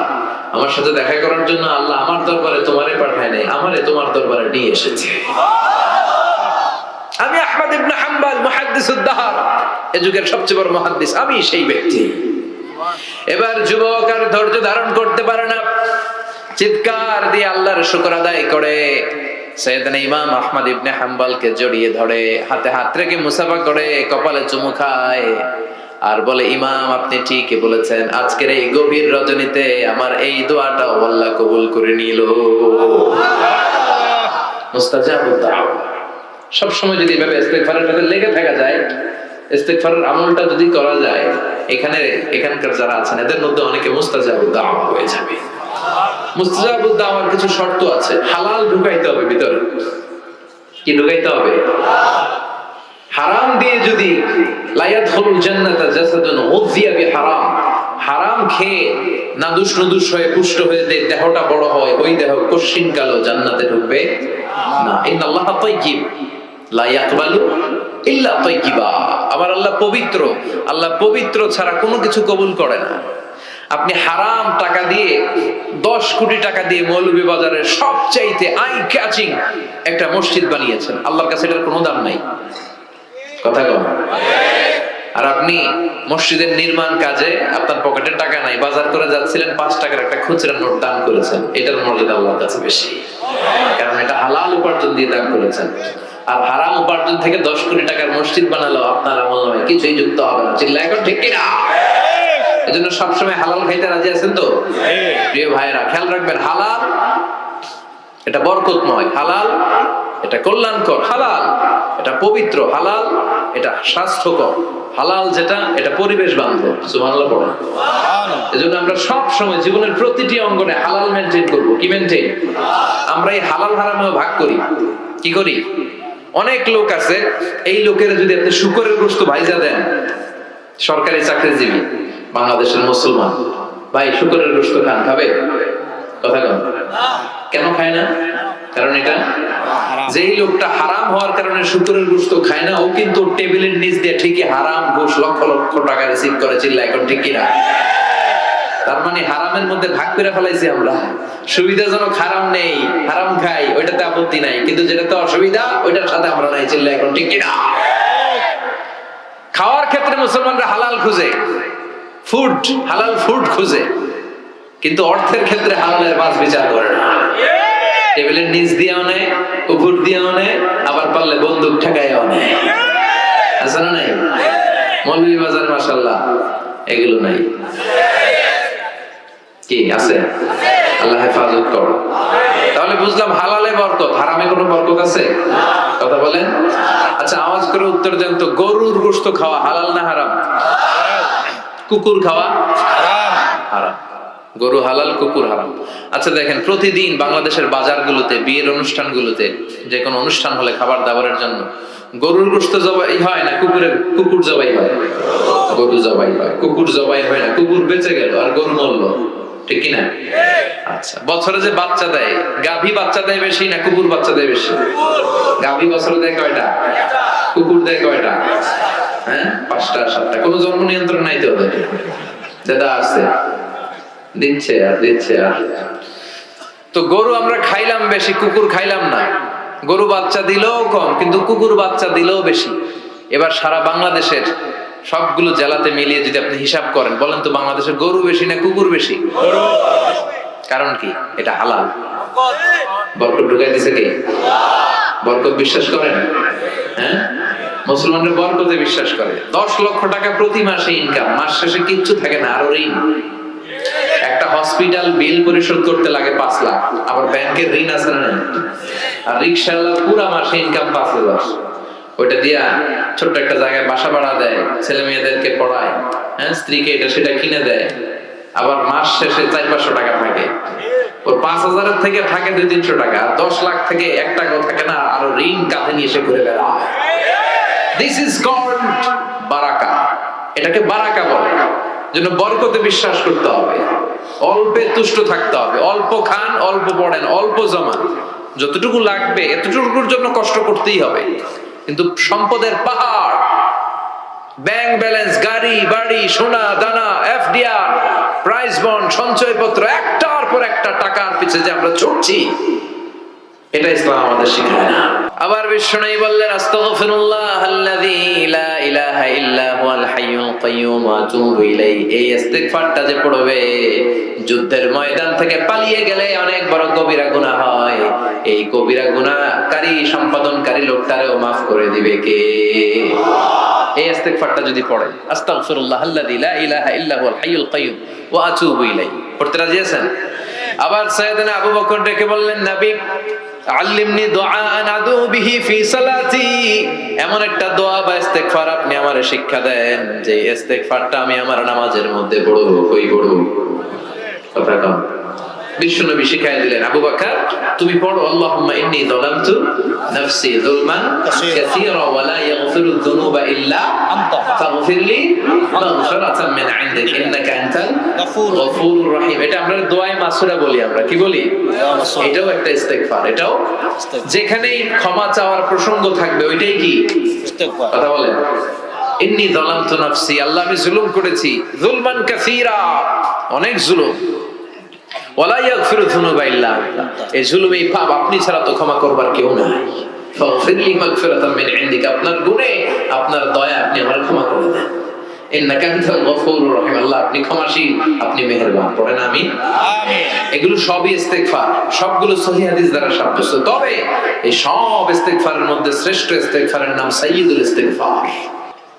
আমার সাথে দেখা করার জন্য আল্লাহ আমার দরবারে তোমারে পাঠায় নাই, আমারে তোমার দরবারে নিয়ে এসেছে। আমি আহমদ ইবনে হাম্বল মুহাদ্দিস দাহার, এই যুগের সবচেয়ে বড় মুহাদ্দিস, আমি সেই ব্যক্তি। এবার যুবক আর ধৈর্য ধারণ করতে পারে না, চিৎকার দিয়ে আল্লাহর শুকর আদায় করে সাইয়েদনা ইমাম আহমদ ইবনে হাম্বলকে জড়িয়ে ধরে, হাতে হাত রেখে মুসাফা করে, কপালে চুমু খায় আর বলে, ইমাম আপনি ঠিকই বলেছেন, আজকের এই গভীর রজনীতে আমার এই দোয়াটা আল্লাহ কবুল করে নিল। মুস্তাজাবুদ দাওয়া। সব সময় যদি এভাবে ইস্তেগফারের সাথে লেগে থাকা যায়, ইস্তেগফারের আমলটা যদি করা যায়, এখানকার যারা আছেন এদের মধ্যে অনেকে মুস্তাজাবুদ দাওয়া হয়ে যাবে। মুস্তাজাবুদ দাওয়ার কিছু শর্ত আছে, হালাল ঢুকাইতে হবে ভিতরে। কি ঢুকাইতে হবে? হারাম দিয়ে যদি লা ইয়াদখুলুল জান্নাতা জাসাদুন উযিয়া বিহারাম, হারাম খেয়ে নাদুস নুদুস হয়ে পুষ্ট হয়ে দেহটা বড় হয়, ওই দেহ কশিন কালো জান্নাতে ঢুকবে না। ইন্নাল্লাহা তাইয়্যিব লা ইয়াকবালু ইল্লা তাইয়্যিবা। আমার আল্লাহ পবিত্র, আল্লাহ পবিত্র ছাড়া কোনো কিছু কবুল করে না। আপনি হারাম টাকা দিয়ে 10 কোটি টাকা দিয়ে মৌলভীবাজারের সবচাইতে আই ক্যাচিং একটা মসজিদ বানিয়েছেন, আল্লাহর কাছে এটার কোনো দাম নাই। কথা কম। আর আপনি মসজিদের নির্মাণ কাজে আপনার পকেটে টাকা নাই, বাজার করে যাচ্ছিলেন, 5 টাকার একটা খুচরা নোট দান করেছেন, এটার মর্যাদা আল্লাহর কাছে বেশি, কারণ এটা হালাল উপার্জন দিয়ে দান করেছেন। আর হারাম উপার্জন থেকে 10 কোটি টাকার মসজিদ বানালো আপনার আমলনামায় কিছুই যুক্ত হবে না। চিল্লায় এখন ঠিক কিনা? এজন্য সবসময় হালাল খাইতে রাজি আছেন তো? প্রিয় ভাইরা খেয়াল রাখবেন, হালাল এটা বরকতময়, হালাল এটা কল্যাণকর, হালাল এটা পবিত্র, হালাল এটা স্বাস্থ্যকর, হালাল যেটা এটা পরিবেশ বান্ধব। সুবহানাল্লাহ পড়েন। এজন্য আমরা সব সময় জীবনের প্রতিটি অঙ্গনে হালাল মেইনটেইন করব। কি মেইনটেইন? আমরা এই হালাল হারামেও ভাগ করি। কি করি? অনেক লোক আছে, এই লোকের যদি আপনি শুকরের গোশত ভাইজা দেন, সরকারি চাকরিজীবী বাংলাদেশের মুসলমান ভাই, শুকরের গোশত খান, খাবে? কথা কন। কেন খায় না? কারণ এটা যেই লোকটা হারাম হওয়ার কারণে শুকরের গোশত খায় না, ও কিন্তু টেবিলের নিচ দিয়ে ঠিকই হারাম ঘুষ লক্ষ লক্ষ টাকা রিসিভ করে। চিল্লায় এখন ঠিক কিনা? তার মানে হারামের মধ্যে ভাগ করে ফেলাইছি আমরা। সুবিধাজনক হারাম নেই, হারাম খাই, ওইটাতে আপত্তি নাই, কিন্তু যেটাতে অসুবিধা ওইটার সাথে আমরা নাই। চিল্লায় এখন ঠিক কিনা? খাওয়ার ক্ষেত্রে মুসলমানরা হালাল খুঁজে, ফুড হালাল ফুড খুঁজে, কিন্তু অর্থের ক্ষেত্রে হালালের বাছ বিচার করে না। টেবিলের নিচ দিয়েও নেয়, উপর দিয়েও নেয়, আবার পারলে বন্দুক ঠেকাইও নেয়। আছে না নাই? মৌলভীবাজার মাশাআল্লাহ এগুলো নাই। কি আছে? আল্লাহ হেফাজত করো। তাহলে বুঝলাম হালালে বরকত, হারামে কোনো বরকত আছে? কথা বলেন। আচ্ছা আওয়াজ করে উত্তর দেন তো, গরুর গোশত খাওয়া হালাল না হারাম? কুকুর খাওয়া হারাম। গরু হালাল, কুকুর হারাম। আচ্ছা দেখেন, প্রতিদিন বাংলাদেশের বাজারগুলোতে, বিয়ের অনুষ্ঠানগুলোতে, যে কোনো অনুষ্ঠান হলে খাবার দাবারের জন্য গরুর গোশত জবাই হয় না কুকুর জবাই হয়? গরু জবাই হয়, কুকুর জবাই হয় না। কুকুর বেঁচে গেল আর গরু মরল, ঠিক কিনা? আচ্ছা, বছরে যে বাচ্চা দেয়, গাভী বাচ্চা দেয় বেশি না কুকুর বাচ্চা দেয় বেশি? গাভী বছরে দেয় কয়টা? কুকুর দেয় কয়টা? হ্যাঁ, 5টা 7টা। কোনো জন্ম নিয়ন্ত্রণ নাই তো ওদের? দাদা আছে, দিচ্ছে আর দিচ্ছে আর। তো গরু আমরা খাইলাম বেশি, কুকুর খাইলাম না। গরু বাচ্চা দিলেও কম, কিন্তু কুকুর বাচ্চা দিলেও বেশি। এবার সারা বাংলাদেশের সবগুলো জেলাতে মিলিয়ে যদি আপনি হিসাব করেন, বলেন তো বাংলাদেশের গরু বেশি না কুকুর বেশি? কারণ কি? এটা হালাল। বরকত ঢুকাই দিছে কে? বরকত বিশ্বাস করেন? হ্যাঁ, মুসলমানরা বরকতে বিশ্বাস করে। 10 লক্ষ টাকা প্রতি মাসে ইনকাম, মাস শেষে কিচ্ছু থাকে না, আরো ঋণ। একটা হসপিটাল বিল পরিশোধ করতে লাগে 5 লাখ, আবার ব্যাংকের ঋণ আছে না? আর রিকশাওয়ালা পুরা মাসে ইনকাম 5,000, ওইটা দিয়া ছোট্ট একটা জায়গায় বাসা ভাড়া দেয়, ছেলে মেয়েদেরকে পড়ায়, হ্যাঁ, স্ত্রীকে এটা সেটা কিনে দেয়, আবার মাস শেষে 400-500 টাকা থাকে। ওর 5,000 থেকে থাকে 200-300 টাকা, 10 লাখ থেকে 1 টাকাও থাকে না, আরো ঋণ কাঁধে নিয়ে এসে ঘুরে বেড়ায়। দিস ইজ কল্ড বারাকা। এটাকে বারাকা বলে। জন্য বরকতে বিশ্বাস করতে হবে, অল্পে তুষ্ট থাকতে হবে, অল্প খান, অল্প পড়েন, অল্প জমান, যতটুকু লাগবে এতটুকুর জন্য কষ্ট করতেই হবে। কিন্তু সম্পদের পাহাড় ব্যাংক ব্যালেন্স, গাড়ি বাড়ি, সোনা দানা, এফডিআর, প্রাইজ বন্ড, সঞ্চয়পত্র, একটার পর একটা টাকার পিছে যে আমরা ছুটছি, এটা ইসলাম আমাদের শিখায় না। আবার বিষ্ণু বললেন আস্তাগফিরুল্লাহ আল্লাযী লা ইলাহা ইল্লা হুয়াল হাইয়ুল কাইয়্যুম ওয়া আতুবু ইলাইহি। এই ইস্তিগফারটা যে পড়বে যুদ্ধের ময়দান থেকে পালিয়ে গেলে অনেক বড় কবিরা গুনাহ হয়, এই কবিরা গুনাহকারী সম্পাদনকারী লোকটারেও maaf করে দিবে কে? এই ইস্তিগফারটা যদি পড়েন, আস্তাগফিরুল্লাহ আল্লাযী লা ইলাহা ইল্লা হুয়াল হাইয়ুল কাইয়্যুম ওয়া আতুবু ইলাইহি, পড়তে রাজি আছেন? আবার সাইয়েদনা আবু বকর ডেকে বললেন, নবী আল্লিমনি দুআআন আদু বিহি ফি সালাতি, এমন একটা দোয়া বা ইস্তিগফার আপনি আমারে শিক্ষা দেন যে ইস্তিগফারটা আমি আমার নামাজের মধ্যে পড়ব। কই পড়ব? কথা কম। বিশ্বনবী শিখাই দিলেন, আবু বকর তুমি পড়ো, আল্লাহুম্মা ইন্নী যালামতু নাফসি যুলমান কাসীরা ওয়া লা ইয়াগফিরু যুনুবা ইল্লা আনতা ফাগফিরলি মাগফিরাতাম মিন ইনদিক ইন্নাকা আনতাল গফুরুর রহিম। এটা আমরা দোয়ায়ে মাসুরা বলি, আমরা কি বলি? এটাও একটা ইস্তিগফার। এটাও যেখানেই ক্ষমা চাওয়ার প্রসঙ্গ থাকবে ওইটাই কি ইস্তিগফার। কথা বলেন, ইন্নী যালামতু নাফসি, আল্লাহ আমি জুলুম করেছি, যুলমান কাসীরা, অনেক জুলুম, ওয়ালা ইয়াগফিরু যুনুবা ইল্লা আনতা, এই জুলুম, এই পাপ আপনি ছাড়া তো ক্ষমা করবার কেউ নাই। ফাগফিরলি মাগফিরাতাম মিন ইনদিক, আপনার গুণে আপনার দয়া আপনি আমার ক্ষমা করে দেন। ইন্নাকা আনতাল গফুরুর রহিম, আল্লাহ আপনি ক্ষমাশীল, আপনি মেহেরবান। পড়েন আমিন। এগুলো সবই ইস্তিগফার, সবগুলো সহিহ হাদিস দ্বারা সাব্যস্ত। তবে এই সব ইস্তিগফারের মধ্যে শ্রেষ্ঠ ইস্তিগফারের নাম সাইয়্যিদুল ইস্তিগফার।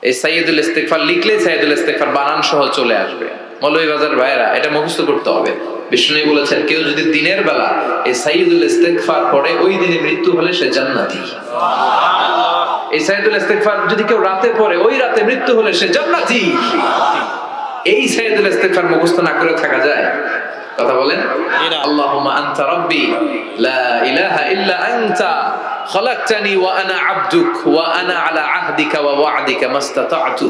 এই সাইয়্যিদুল ইস্তিগফার লিখলে সাইয়্যিদুল ইস্তিগফার বানান সহ চলে আসবে। মৌলভীবাজার ভাইরা এটা মুখস্থ করতে হবে। বিষ্ণু বলেছেন, কেউ যদি দিনের বেলা এই সাইয়্যিদুল ইস্তিগফার পড়ে, ওই দিনে মৃত্যু হলে সে জান্নাতি। এই সাইয়্যিদুল ইস্তিগফার যদি কেউ রাতে পড়ে, ওই রাতে মৃত্যু হলে সে জান্নাতি। এই সাইয়্যিদুল ইস্তিগফার মুখস্থ না করে থাকা যায়? কথা বলেন। আল্লাহুম্মা আনতা রাব্বি লা ইলাহা ইল্লা আনতা খলাকতানি ওয়া আনা আবদুক ওয়া আনা আলা আহদিকা ওয়া ওয়া'দিকা মাস্তাতা'তু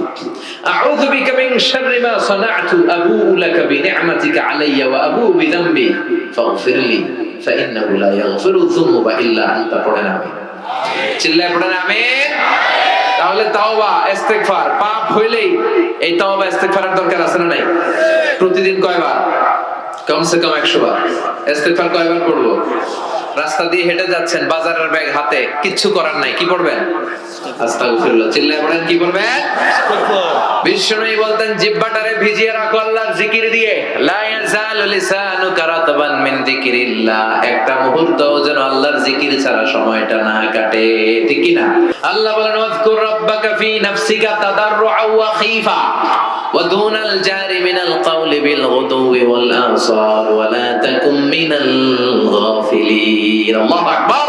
আউযু বিকা মিন শাররি মা সানা'তু আবু'ু লাকা বিনি'মাতিকা আলাইয়া ওয়া আবু'ু বিযামবি ফাগফিরলি ফাইন্নাহু লা ইয়াগফিরু যুনুবা ইল্লা আনতা। পড়েন আমিন। চিল্লায় পড়েন আমিন। তাহলে তাওবা ইস্তিগফার, পাপ হইলেই এই তাওবা ইস্তিগফারের দরকার আছে না নাই? প্রতিদিন কয়বার? কমসে কম 100 বার। ইস্তিগফার কয়বার পড়বো? রাস্তা দিয়ে হেঁটে যাচ্ছেন, বাজারের ব্যাগ হাতে, কিচ্ছু করার নাই, কি পড়বেন? আস্তাগফিরুল্লাহ। চিল্লায় পড়েন, কি পড়বেন? বিষ্ণু বলতেন, জিহ্বাটারে ভিজিয়ে রাখো আল্লাহর জিকির দিয়ে। লা ইয়াজালু লিসানুকা রাতবান মিন যিকরিল্লাহ, একটা মুহূর্ত যেন আল্লাহর জিকির ছাড়া সময়টা না কাটে, ঠিক কি না? আল্লাহ বলেন, ওয়াজকুর রাব্বাকা ফি নাফসিকা তাদাররুআ ওয়া খীফা ওয়া দুনাল জারি মিনাল কাওলি বিল গুদুওয়ি ওয়াল আসার ওয়া লা তাকুম মিনাল গাফিলিন। আল্লাহু আকবার।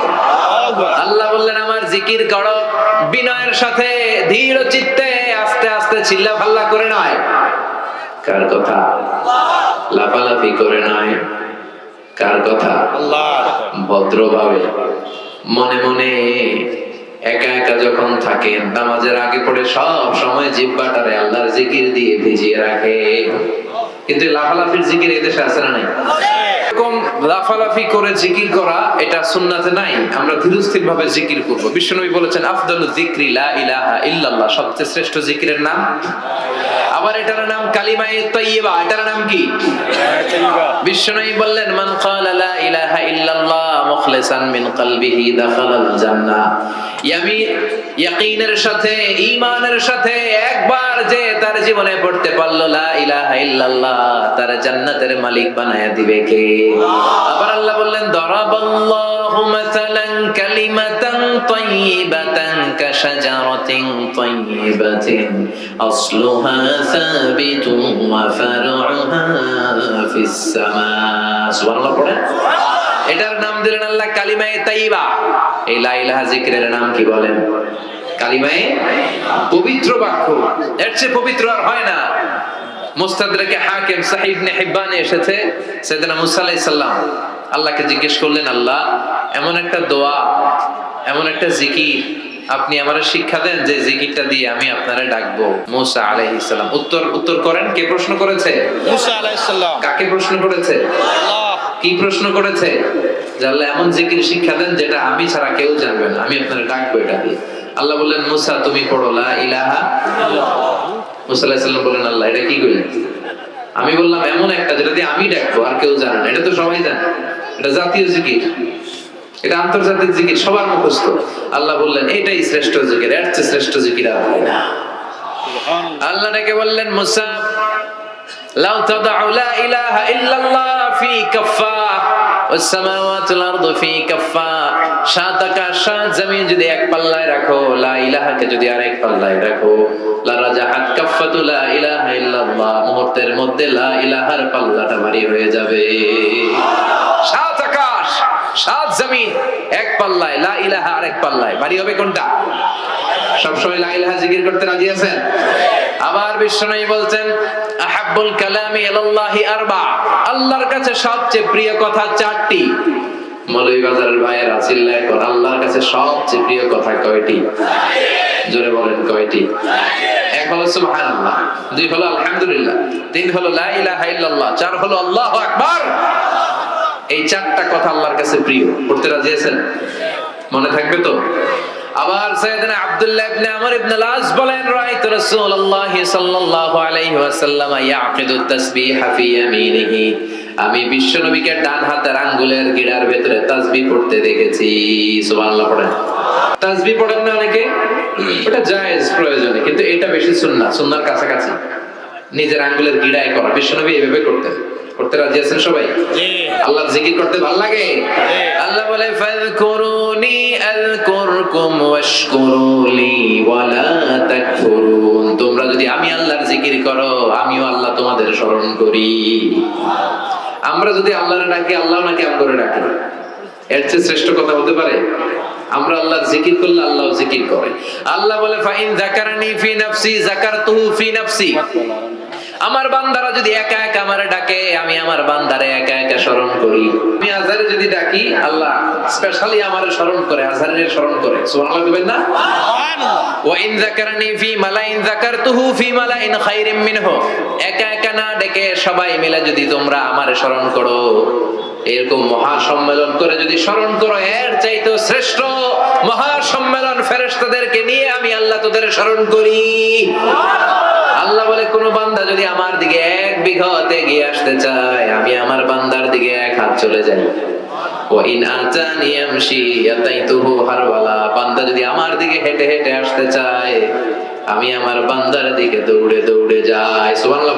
আল্লাহ বললেন, আমার জিকির করো বিনয়ের সাথে, ধীর চিত্তে, আস্তে আস্তে, চিল্লা ফাল্লা করে নয়। কার কথা? লাফালাফি করে নয়। কার কথা? আল্লাহ। ভদ্রভাবে, মনে মনে, একা একা যখন থাকেন, নামাজের আগে পড়ে সব সময় জিহ্বাটারে আল্লাহর জিকির দিয়ে ভিজিয়ে রাখে। কিন্তু লাফালাফির জিকির এই দেশে আছে না নাই? এরকম লাফালাফি করে জিকির করা এটা সুন্নাতে নাই। আমরা ধীরস্থির ভাবে জিকির করব। বিশ্বনবী বলেছেন, আফদালুয যিকরি লা ইলাহা ইল্লাল্লাহ, সবচেয়ে শ্রেষ্ঠ জিকিরের নাম। আবার এটার নাম কালিমায়ে তাইয়্যিবা। এটার নাম কি? বিশ্বনবী বললেন, মান ক্বালা লা ইলাহা ইল্লাল্লাহ মুখলিসান মিন কলবিহি দাখালাল জান্নাহ। ইয়াকিনের সাথে, ঈমানের সাথে একবার যে তার জীবনে পড়তে পারলো লা ইলাহা ইল্লাল্লাহ, তার জান্নাতের মালিক বানায়া দিবে কে? আবার আল্লাহ বললেন, দারাবাল্লাহু মাসালান কালিমাতান তাইয়্যিবাতান কাশাজারাতিন তাইয়্যিবাতিন আসলুহা সাবিতুন ওয়া ফারউহা ফিস সামা। সুবহানাল্লাহ পড়েন। এটার নাম দিলেন আল্লাহ কালিমায়ে তাইয়্যিবা। এই লা ইলাহা জিকিরের নাম কি বলেন? কালিমায়ে পবিত্র বাক্য। এর চেয়ে পবিত্র আর হয় না। মুস্তাদরাকে হাকিম সহিহ ইবনে হিব্বানে এসেছে, সাইয়েদনা মুসা আলাইহিস সালাম আল্লাহকে জিজ্ঞেস করলেন, আল্লাহ এমন একটা দোয়া, এমন একটা জিকির আপনি আমারে শিক্ষা দেন যে জিকিরটা দিয়ে আমি আপনারে ডাকবো। মুসা আলাইহিস সালাম উত্তর করেন। কে প্রশ্ন করেছে? মুসা আলাইহিস সালাম। কাকে প্রশ্ন করেছে? আল্লাহ। কি প্রশ্ন করেছে? যে আল্লাহ এমন জিকির শিক্ষা দেন যেটা আমি ছাড়া কেউ জানবে না, আমি আপনারে ডাকবো এটা দিয়ে। আল্লাহ বললেন মুসা তুমি পড়ো লা ইলাহা, মুসা আলাইহিস সালাম বললেন আল্লাহ এটা কি কইলেন? আমি বললাম এমন একটা যেটা দিয়ে আমি ডাকবো আর কেউ জানে না, এটা তো সবাই জানে, এটা জাতীয় জিকির, এটা আন্তর্জাতিক জিকির, সবার মুখস্থ। আল্লাহ বললেন এটাই শ্রেষ্ঠ জিকির, এর চেয়ে শ্রেষ্ঠ জিকির আর হয় না। আল্লাহ ডেকে বললেন মুসা লাউ তাদউ লা ইলাহা ইল্লাল্লাহ ফি কাফা ওয়াস সামাওয়াতু ওয়াল আরদু ফি কাফা, সাত আকাশ সাত জমিন যদি এক পাল্লায় রাখো, লা ইলাহাকে যদি আরেক পাল্লায় রাখো, লা রাজাহাত কাফাতু লা ইলাহা ইল্লাল্লাহ, মুহূর্তের মধ্যে লা ইলাহার পাল্লাটা ভারী হয়ে যাবে। সাত আকাশ সাত জমিন এক পাল্লায়, লা ইলাহা আরেক পাল্লায়, ভারী হবে কোনটা? সবসময় লা ইলাহা জিকির করতে রাজি আছেন? আবার বিশ্বনবী বলছেন আহাব্বুল কালামি ইলাল্লাহি আরবা, আল্লাহর কাছে সবচেয়ে প্রিয় কথা চারটি। মৌলভীবাজারের ভাইয়েরা চিল্লায় কর, আল্লাহর কাছে সবচেয়ে প্রিয় কথা কয়টি? জোরে বলেন কয়টি? এক হলো সুবহানাল্লাহ, দুই হলো আলহামদুলিল্লাহ, তিন হলো লা ইলাহা ইল্লাল্লাহ, চার হলো আল্লাহু আকবার। এই চারটা কথা আল্লাহর কাছে প্রিয়, পড়তে রাজি আছেন? মনে থাকবে তো? আবার সাইয়েদনা আব্দুল্লাহ ইবনে আমর ইবনে আল-আস বলেন রাআইতু রাসূলুল্লাহ সাল্লাল্লাহু আলাইহি ওয়াসাল্লাম ইয়াকিদু তাসবিহা ফি ইয়ামিনিহি, আমি বিশ্বনবীকে ডান হাতের আঙ্গুলের গিরার ভিতরে তাসবিহ পড়তে দেখেছি। সুবহানাল্লাহ পড়েন। তাসবিহ পড়েন না অনেকে? এটা জায়েজ প্রয়োজনে, কিন্তু এটা বেশি সুন্নাহ, সুন্নাহর কাছাকাছি। নিজের আঙ্গুলের গিরায় করা, বিশ্বনবী এভাবে করতেন। করতে রাজি আছেন সবাই? জি। আল্লাহর জিকির করতে ভালো লাগে? জি। আল্লাহ বলে ফাযকুরুনি আযকুরকুম ওয়াশকুরুলি ওয়ালা তাকফুরুন, তোমরা যদি আমি আল্লাহর জিকির করো আমিও আল্লাহ তোমাদের স্মরণ করি। আমরা যদি আল্লাহরে ডাকি আল্লাহ নাকি আমগরে ডাকে? এর চেয়ে শ্রেষ্ঠ কথা হতে পারে? আমরা আল্লাহর জিকির করলে আল্লাহও জিকির করে। আল্লাহ বলে ফাইন যাকারানি ফি নাফসি যাকারতুহু ফি নাফসি, আমার বান্দারা যদি একা একা আমারে ডাকে আমি আমার বান্দারে একা একা স্মরণ করি। আমি আজহারে যদি ডাকি আল্লাহ স্পেশালি আমারে স্মরণ করে, আজহারের স্মরণ করে। সুবহানাল্লাহ বলবেন না? সুবহানাল্লাহ। ওয়া ইন যাকারানি ফি মালাইন যাকারতুহু ফি মালাইন খায়রিম মিনহু, একা একা না ডেকে সবাই মিলে যদি তোমরা আমারে স্মরণ করো, এরকম মহা সম্মেলন করে যদি স্মরণ করো, এর চাইতে শ্রেষ্ঠ মহা সম্মেলন ফেরেশতাদেরকে নিয়ে আমি আল্লাহ তোদের স্মরণ করি। আল্লাহ বলে কোন বান্দা যদি আমার দিকে এক বিঘত এগিয়ে আসতে চায় আমি আমার বান্দার দিকে এক হাত চলে যাই। ওয়া ইন আতানি ইয়ামশি আতাইতুহু হারওয়ালা, বান্দা যদি আমার দিকে হেঁটে হেঁটে আসতে চায় আমি আমার বান্দার দিকে দৌড়ে দৌড়ে যাই। সুবহানাল্লাহ।